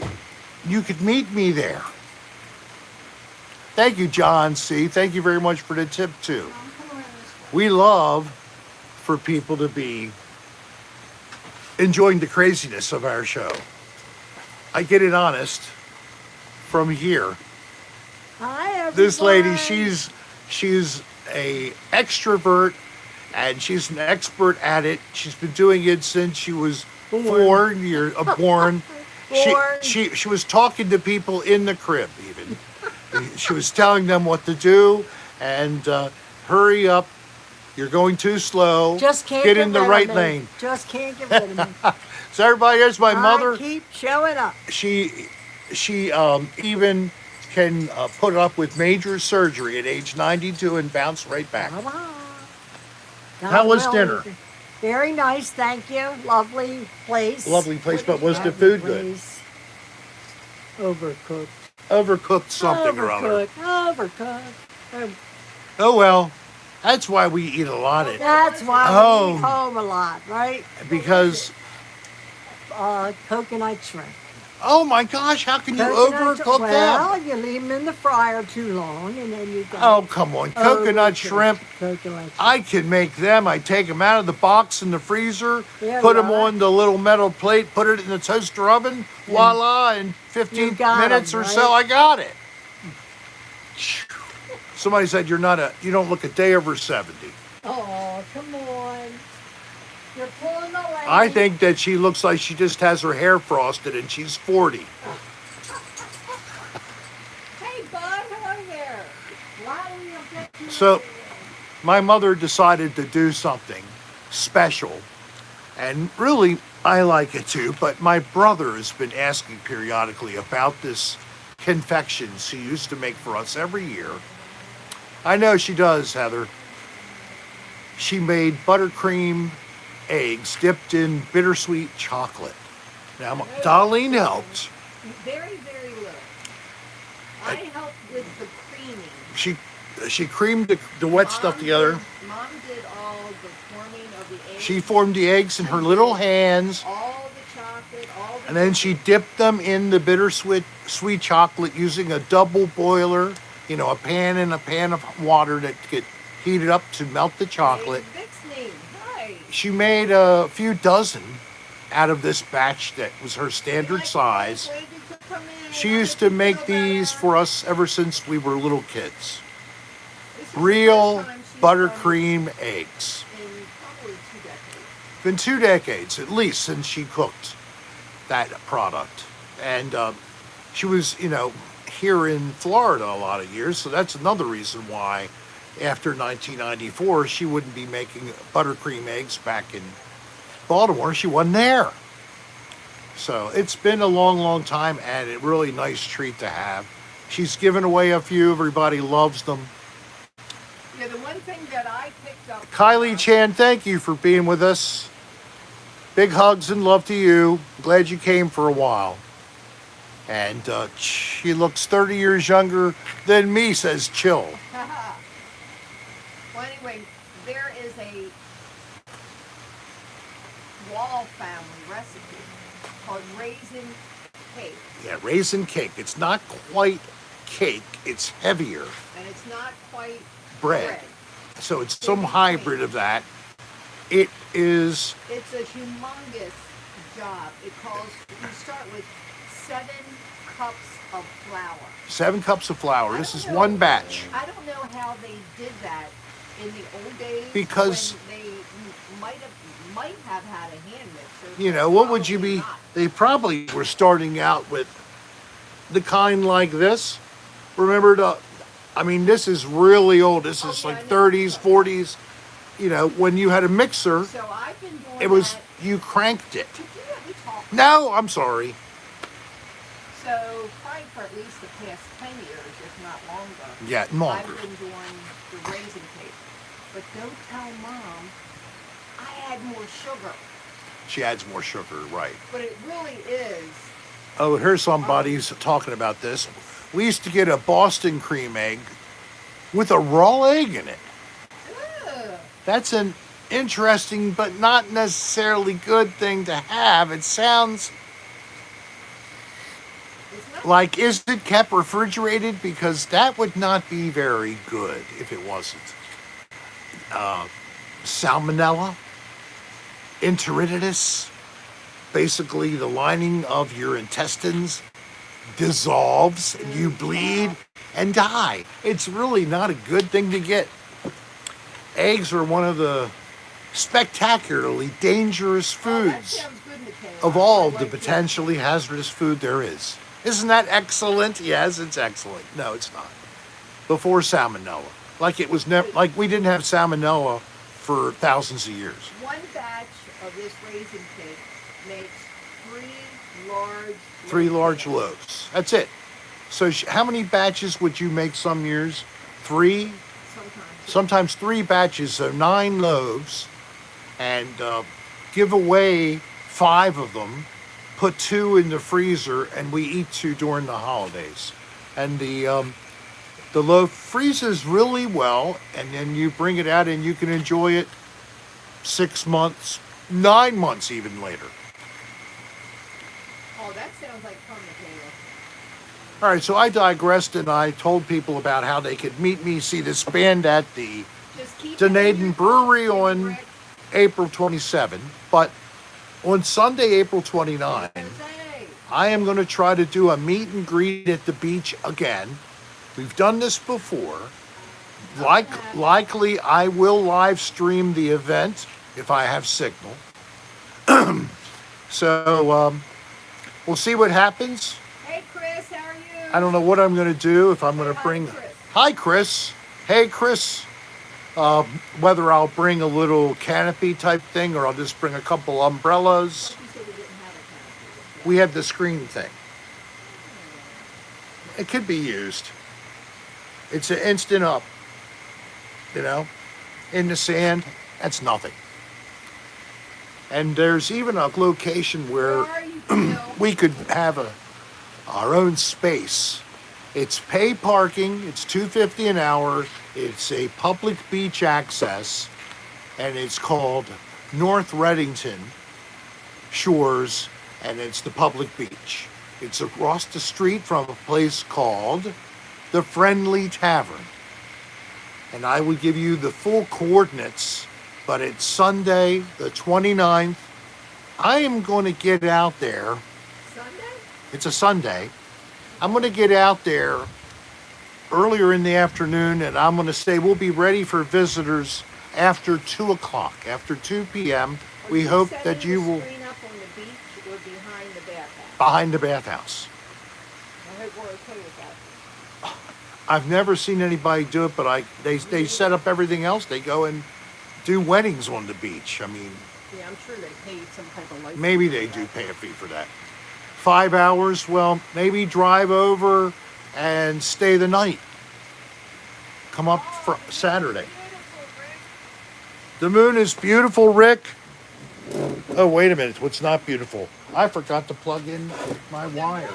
you could meet me there. Thank you, John C. Thank you very much for the tip too. We love for people to be enjoying the craziness of our show. I get it honest from here. Hi, everyone. This lady, she's a extrovert and she's an expert at it. She's been doing it since she was born. Born. She was talking to people in the crib even. She was telling them what to do and hurry up. You're going too slow. Just can't get in the right me. lane. Just can't get rid of me. So everybody, here's my mother. I keep showing up. She even can put up with major surgery at age 92 and bounce right back. How was dinner? Very nice, thank you. Lovely place. Lovely place, but was the food good? Overcooked. Overcooked something or other. Overcooked. Oh well, that's why we eat a lot at That's why we eat home a lot, right? Because coconut shrimp. Oh my gosh, how can you overcook them? Well, you leave them in the fryer too long and then you got Oh, come on. Coconut shrimp. I can make them. I take them out of the box in the freezer, put them on the little metal plate, put it in the toaster oven. Voila, in 15 minutes or so, I got it. Somebody said you don't look a day over 70. Oh, come on. You're pulling the leg. I think that she looks like she just has her hair frosted and she's 40. Hey, bud, hello there. So, my mother decided to do something special. And really, I like it too, but my brother has been asking periodically about this confection she used to make for us every year. I know she does, Heather. She made buttercream eggs dipped in bittersweet chocolate. Now, No, Darlene helped. very, very little. I helped with the creaming. She creamed the wet stuff together. Mom did all the forming of the eggs. She formed the eggs in her little hands. All the chocolate, all the... And then she dipped them in the bittersweet sweet chocolate using a double boiler. You know, a pan and a pan of water that get heated up to melt the chocolate. Right. She made a few dozen out of this batch that was her standard size. She used to make these for us ever since we were little kids. Real buttercream eggs. In probably 2 decades. Been 2 decades at least since she cooked that product. And she was, you know, here in Florida a lot of years, so that's another reason why after 1994 she wouldn't be making buttercream eggs back in Baltimore. She wasn't there. So it's been a long, long time, and a really nice treat to have. She's given away a few. Everybody loves them. Yeah, the one thing that I picked up... Kylie Chan, thank you for being with us. Big hugs and love to you. Glad you came for a while. And she looks 30 years younger than me, says Chill. Well, anyway, there is a Wall family recipe called Raisin Cake. Yeah, Raisin Cake. It's not quite cake. It's heavier. And it's not quite bread. So it's some hybrid of that. It is... It's a humongous job. You start with 7 cups of flour. 7 cups of flour. This is one batch. I don't know how they did that in the old days. Because when they might have had a hand mixer. You know, what would you be... Not. They probably were starting out with the kind like this. Remember I mean, this is really old. This is like 30s, 40s. You know, when you had a mixer, So I've been doing it was, that. you cranked it. Could you let me talk? No, I'm sorry. So probably for at least the past 10 years, if not longer. Yeah, longer. I've been doing the Raisin Cake. But don't tell Mom I add more sugar. She adds more sugar, right. But it really is. Oh, here's somebody who's talking about this. We used to get a Boston cream egg with a raw egg in it. Ugh. That's an interesting but not necessarily good thing to have. It sounds like, is it kept refrigerated? Because that would not be very good if it wasn't. Salmonella, enteritis, basically the lining of your intestines dissolves and you bleed and die. It's really not a good thing to get. Eggs are one of the spectacularly dangerous foods of all the potentially hazardous food there is. Isn't that excellent? Yes, it's excellent. No, it's not. Before salmonella. Like it was never, like we didn't have salmonella for thousands of years. One batch of this Raisin Cake makes 3 large loaves. That's it. So how many batches would you make some years? 3? Sometimes 3 batches, so 9 loaves. And give away 5 of them. Put 2 in the freezer, and we eat 2 during the holidays. And the loaf freezes really well, and then you bring it out and you can enjoy it 6 months, 9 months even later. Oh, that sounds like fun, Michaela. All right, so I digressed and I told people about how they could meet me, see this band at the Dunedin Brewery on April 27. But on Sunday, April 29, I am going to try to do a meet and greet at the beach again. We've done this before. Likely, I will live stream the event if I have signal. So we'll see what happens. Hey, Chris, how are you? I don't know what I'm going to do. If I'm going to bring... Hi, Chris. Hey, Chris. Whether I'll bring a little canopy type thing or I'll just bring a couple umbrellas. We have the screen thing. It could be used. It's an instant up, you know, in the sand. That's nothing. And there's even a location Where where are you, Phil? we could have our own space. It's pay parking, it's $2.50 an hour, it's a public beach access, and it's called North Reddington Shores, and it's the public beach. It's across the street from a place called the Friendly Tavern. And I would give you the full coordinates, but it's Sunday, the 29th. I am going to get out there. Sunday? It's a Sunday. I'm going to get out there earlier in the afternoon, and I'm going to say we'll be ready for visitors after 2 o'clock, after 2 p.m. Are We you hope setting that you the will, screen up on the beach or behind the bathhouse? behind the bathhouse. I hope we're okay with that. I've never seen anybody do it, but they set up everything else. They go and do weddings on the beach. I mean, Yeah, I'm sure they paid some type of license. maybe they do pay a fee for that. 5 hours, well, maybe drive over and stay the night. Come up for Saturday. The moon is beautiful, Rick. Oh, wait a minute. What's not beautiful? I forgot to plug in my wire.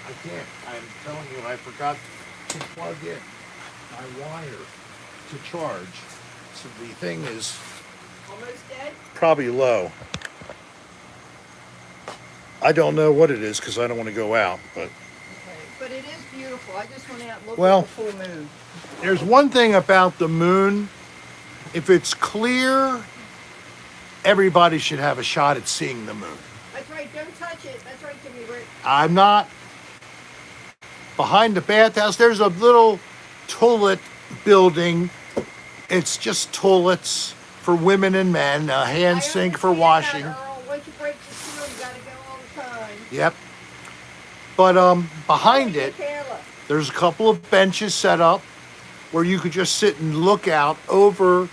I can't. I'm telling you, I forgot to plug in my wire to charge. So the thing is Almost dead? probably low. I don't know what it is because I don't want to go out, but Okay. But it is beautiful. I just went out and looked Well- at the full moon. there's one thing about the moon. If it's clear, everybody should have a shot at seeing the moon. That's right. Don't touch it. That's right, Jimmy Rick. I'm not. Behind the bathhouse, there's a little toilet building. It's just toilets for women and men, a hand sink for washing. Earl. Once you break the seal, you gotta go all the time. Yep. But behind it, Careless. there's a couple of benches set up where you could just sit and look out over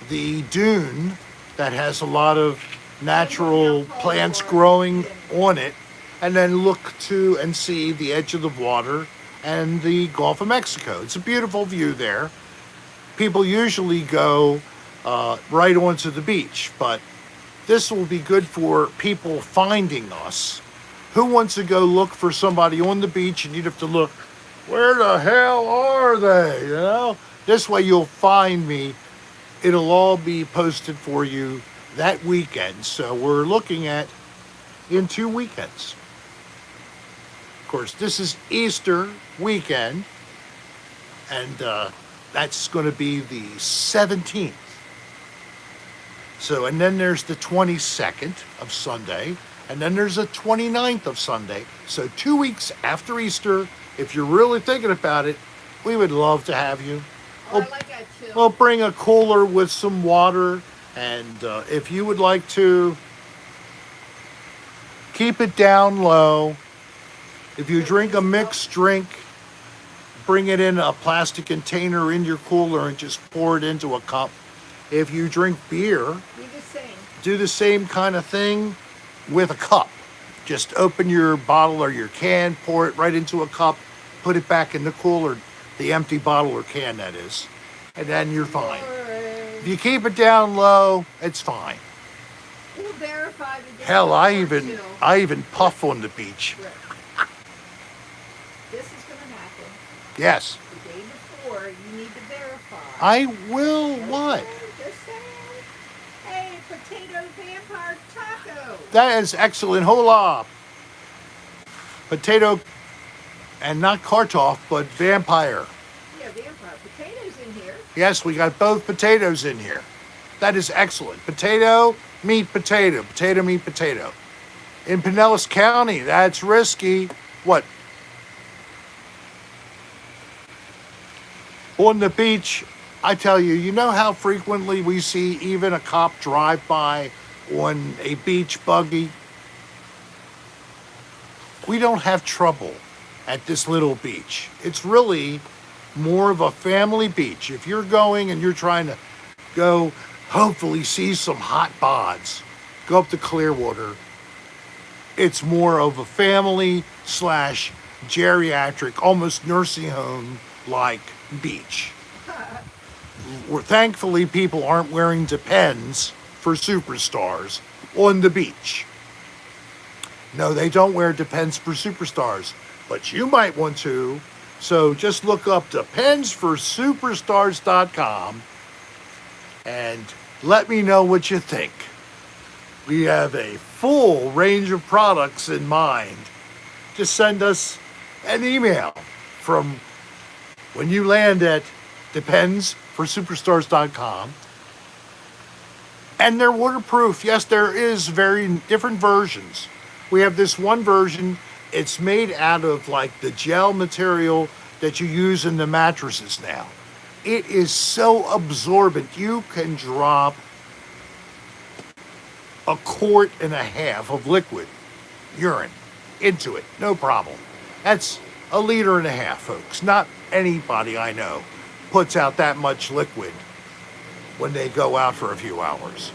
the dune that has a lot of natural plants growing on it, and then look to and see the edge of the water and the Gulf of Mexico. It's a beautiful view there. People usually go right onto the beach, but this will be good for people finding us. Who wants to go look for somebody on the beach and you'd have to look, where the hell are they? You know? This way you'll find me. It'll all be posted for you that weekend. So we're looking at in 2 weekends. Of course, this is Easter weekend, and that's going to be the 17th. So, and then there's the 22nd of Sunday, and then there's the 29th of Sunday. So 2 weeks after Easter, if you're really thinking about it, we would love to have you. Oh, I like that too. We'll bring a cooler with some water, and if you would like to keep it down low, if you drink a mixed drink, bring it in a plastic container in your cooler and just pour it into a cup. If you drink beer, Do the same. do the same kind of thing with a cup. Just open your bottle or your can, pour it right into a cup, put it back in the cooler, the empty bottle or can that is, and then you're fine. If you keep it down low, it's fine. We'll verify the day Hell, I before, even too. puff on the beach. Right. This is going to happen. Yes, The day before, you need to verify. I will. What? Just saying. Hey, potato vampire taco. That is excellent. Hola. Potato, and not Kartoff, but vampire. Yeah, vampire. Potatoes in here. Yes, we got both potatoes in here. That is excellent. Potato, meat, potato. Potato, meat, potato. In Pinellas County, that's risky. What? On the beach, I tell you, you know how frequently we see even a cop drive by on a beach buggy? We don't have trouble at this little beach. It's really more of a family beach. If you're going and you're trying to go, hopefully see some hot bods, go up to Clearwater. It's more of a family slash geriatric, almost nursing home like beach. Where thankfully people aren't wearing Depends for superstars on the beach. No, they don't wear Depends for Superstars, but you might want to. So just look up dependsforsuperstars.com and let me know what you think. We have a full range of products in mind. Just send us an email from when you land at dependsforsuperstars.com. And they're waterproof. Yes, there is very different versions. We have this one version. It's made out of like the gel material that you use in the mattresses now. It is so absorbent. You can drop 1.5 quart of liquid urine into it. No problem. That's 1.5 liters, folks. Not anybody I know puts out that much liquid when they go out for a few hours.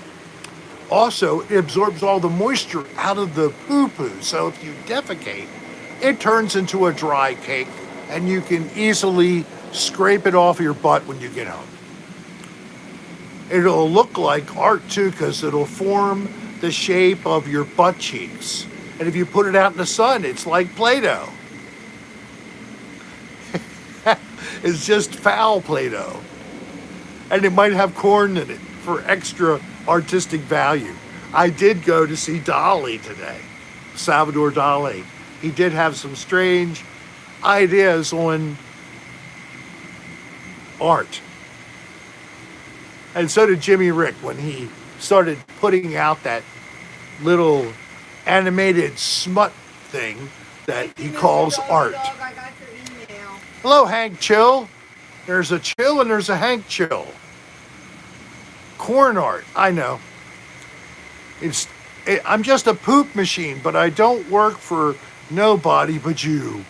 Also, it absorbs all the moisture out of the poo-poo. So if you defecate, it turns into a dry cake and you can easily scrape it off your butt when you get home. It'll look like art too, because it'll form the shape of your butt cheeks. And if you put it out in the sun, it's like Play-Doh. It's just foul Play-Doh. And it might have corn in it for extra artistic value. I did go to see Dali today, Salvador Dali. He did have some strange ideas on art. And so did Jimmy Rick when he started putting out that little animated smut thing that he calls art. Dog, I got your email. Hello, Hank Chill. There's a Chill and there's a Hank Chill. Corn art, I know. I'm just a poop machine, but I don't work for nobody but you.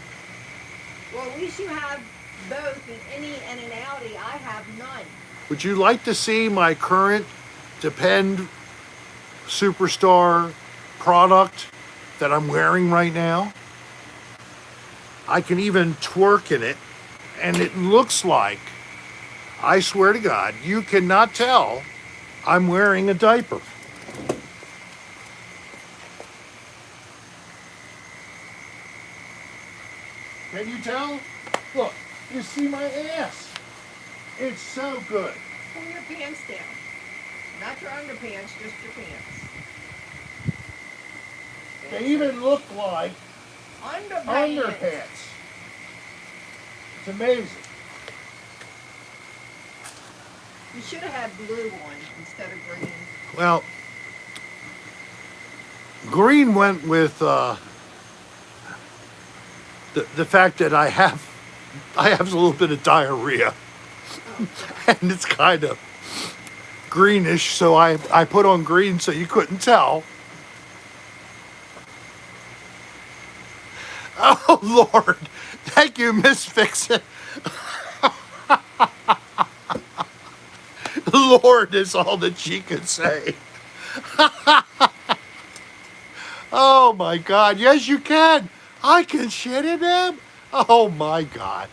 Well, at least you have both an innie and an outie. I have none. Would you like to see my current Depend Superstar product that I'm wearing right now? I can even twerk in it, and it looks like, I swear to God, you cannot tell I'm wearing a diaper. Can you tell? Look, you see my ass. It's so good. Pull your pants down. Not your underpants, just your pants. They even look like Underpants. It's amazing. You should have had blue on instead of green. Well, green went with the fact that I have a little bit of diarrhea, and it's kind of greenish. So I put on green so you couldn't tell. Oh Lord, thank you, Miss Fix-It. Lord is all that she could say. Oh my God, yes you can. I can shit in them. Oh my God.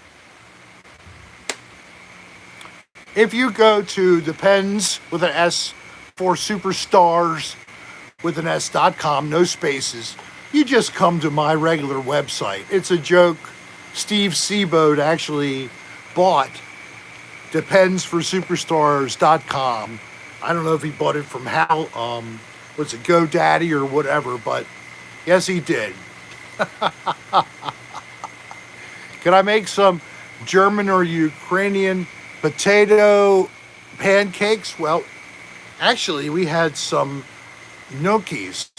If you go to Depends with an S for Superstars with an S.com, no spaces, you just come to my regular website. It's a joke. Steve Seaboat actually bought dependsforsuperstars.com. I don't know if he bought it from was it GoDaddy or whatever, but yes, he did. Can I make some German or Ukrainian potato pancakes? Well, actually, we had some gnocchis.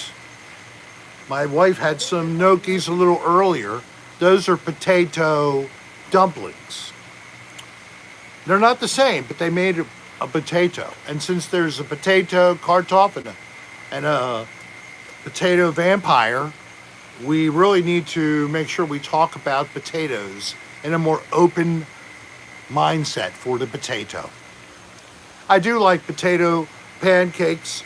My wife had some gnocchis a little earlier. Those are potato dumplings. They're not the same, but they made a potato. And since there's a potato kartoff and a potato vampire, we really need to make sure we talk about potatoes in a more open mindset for the potato. I do like potato pancakes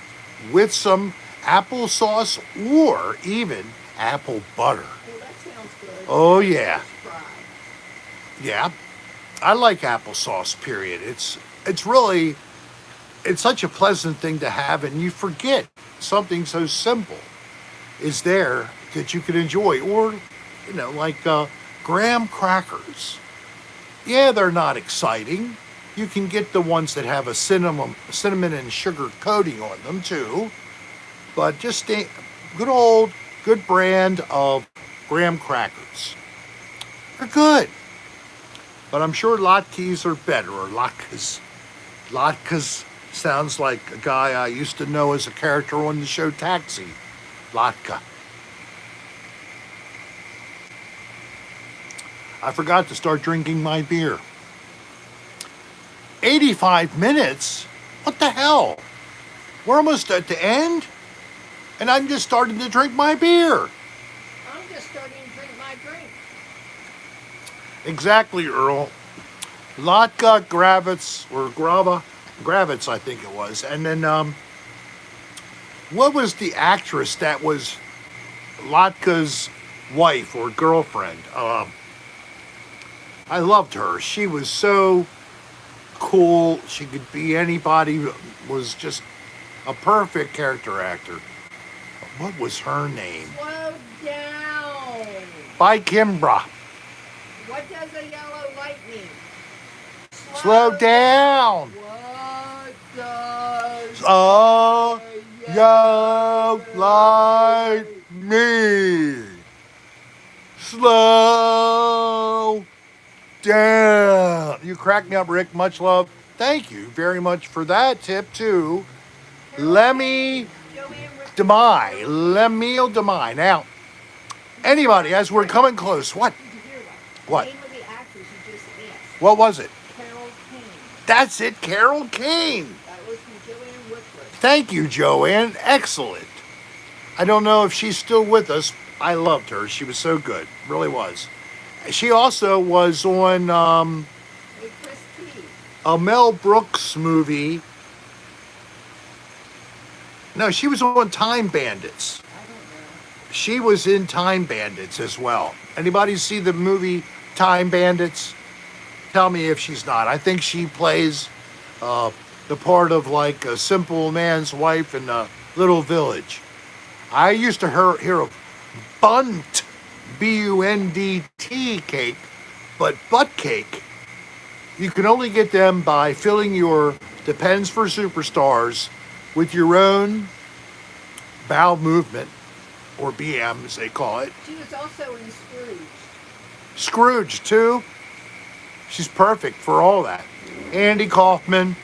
with some applesauce or even apple butter. Oh, that sounds good. Oh yeah. Try. Yeah. I like applesauce, period. It's really it's such a pleasant thing to have, and you forget something so simple is there that you can enjoy. Or, like graham crackers. Yeah, they're not exciting. You can get the ones that have a cinnamon and sugar coating on them too. But just a good brand of graham crackers. They're good. But I'm sure latkes are better, or latkes. Latkes sounds like a guy I used to know as a character on the show Taxi. Latka. I forgot to start drinking my beer. 85 minutes? What the hell? We're almost at the end? And I'm just starting to drink my beer. I'm just starting to drink my drink. Exactly, Earl. Latka Gravitz, or Gravitz, I think it was. And then, what was the actress that was Latka's wife or girlfriend? I loved her. She was so cool. She could be anybody. Was just a perfect character actor. What was her name? Slow down. By Kimbra. What does a yellow light mean? Slow down. What does yellow light mean? Slow down. You crack me up, Rick. Much love. Thank you very much for that tip, too. Lemmy Demai. Lemil Demai. Now, anybody, as we're coming close, what? Did you hear that? What? The name of the actress you just asked. What was it? Carol Kane. That's it, Carol Kane. That was from Joanne Whitworth. Thank you, Joanne. Excellent. I don't know if she's still with us. I loved her. She was so good. Really was. She also was on Hey, Chris T. a Mel Brooks movie. No, she was on Time Bandits. I don't know. She was in Time Bandits as well. Anybody see the movie Time Bandits? Tell me if she's not. I think she plays the part of like a simple man's wife in a little village. I used to hear of bunt, B-U-N-D-T cake, but butt cake, you can only get them by filling your Depends for Superstars with your own bowel movement, or BM as they call it. She was also in Scrooge. Scrooge, too. She's perfect for all that. Andy Kaufman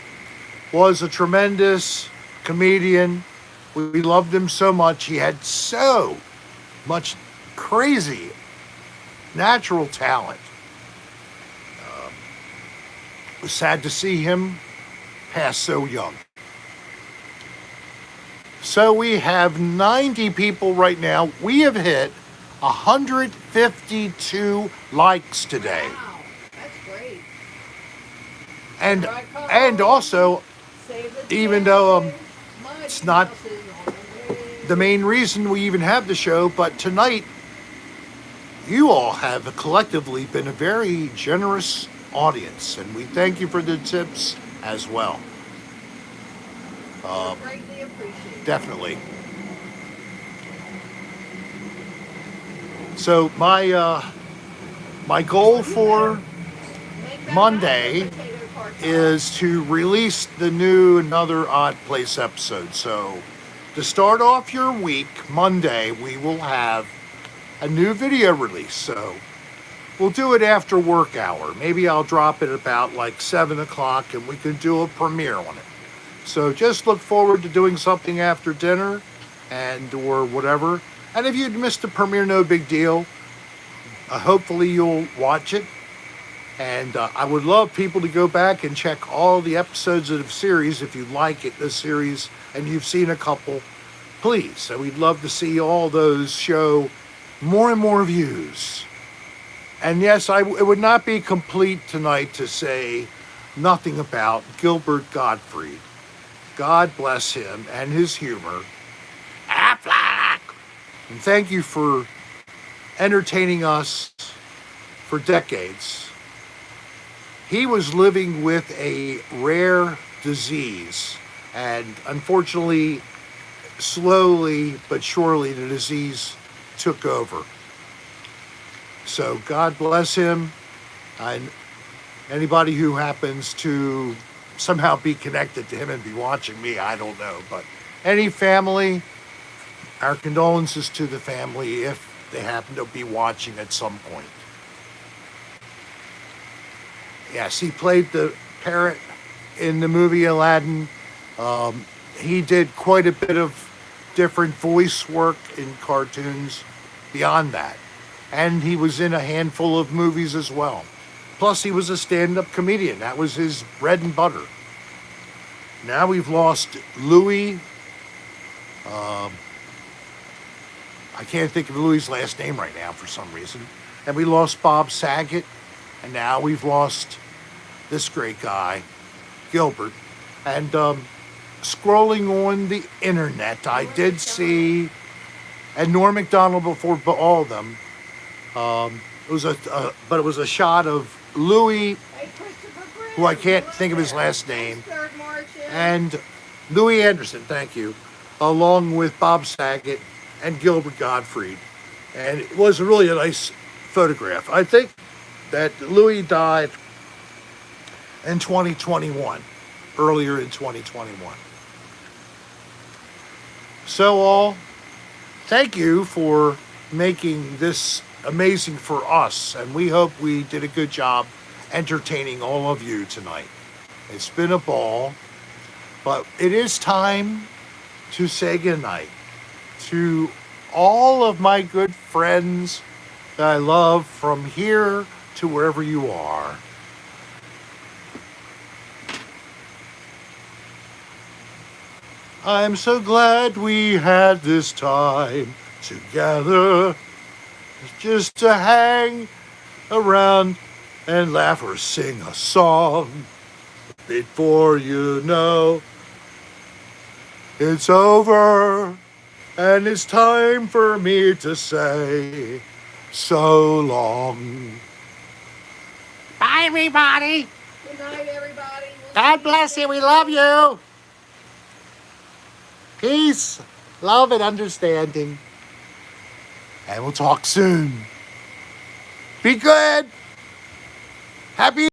was a tremendous comedian. We loved him so much. He had so much crazy natural talent. It was sad to see him pass so young. So we have 90 people right now. We have hit 152 likes today. Wow, that's great. And also, even though it's not the main reason we even have the show, but tonight you all have collectively been a very generous audience, and we thank you for the tips as well. Greatly appreciated. Definitely. So my goal for Monday is to release the new Another Odd Place episode. So to start off your week, Monday, we will have a new video release. So we'll do it after work hour. Maybe I'll drop it about like 7 o'clock and we can do a premiere on it. So just look forward to doing something after dinner and or whatever. And if you'd missed the premiere, no big deal. Hopefully you'll watch it. And I would love people to go back and check all the episodes of the series if you like it, the series, and you've seen a couple, please. So we'd love to see all those show more and more views. And yes, it would not be complete tonight to say nothing about Gilbert Godfrey. God bless him and his humor. Affleck! And thank you for entertaining us for decades. He was living with a rare disease And unfortunately, slowly but surely, the disease took over. So God bless him. And anybody who happens to somehow be connected to him and be watching me, I don't know. But any family, our condolences to the family if they happen to be watching at some point. Yes, he played the parrot in the movie Aladdin. He did quite a bit of different voice work in cartoons beyond that. And he was in a handful of movies as well. Plus, he was a stand-up comedian. That was his bread and butter. Now we've lost Louis. I can't think of Louis' last name right now for some reason. And we lost Bob Saget. And now we've lost this great guy, Gilbert. And scrolling on the internet, I did see, and Norm Macdonald before all of them. It was a shot of Louis, who I can't think of his last name, and Louis Anderson, thank you, along with Bob Saget and Gilbert Godfrey. And it was really a nice photograph. I think that Louis died in 2021, earlier in 2021. So all, thank you for making this amazing for us, and we hope we did a good job entertaining all of you tonight. It's been a ball, but it is time to say goodnight to all of my good friends that I love from here to wherever you are. I'm so glad we had this time together, just to hang around and laugh or sing a song. Before you know, it's over, and it's time for me to say so long. Bye, everybody. Good night, everybody. God bless you. We love you. Peace, love, and understanding. And we'll talk soon. Be good. Happy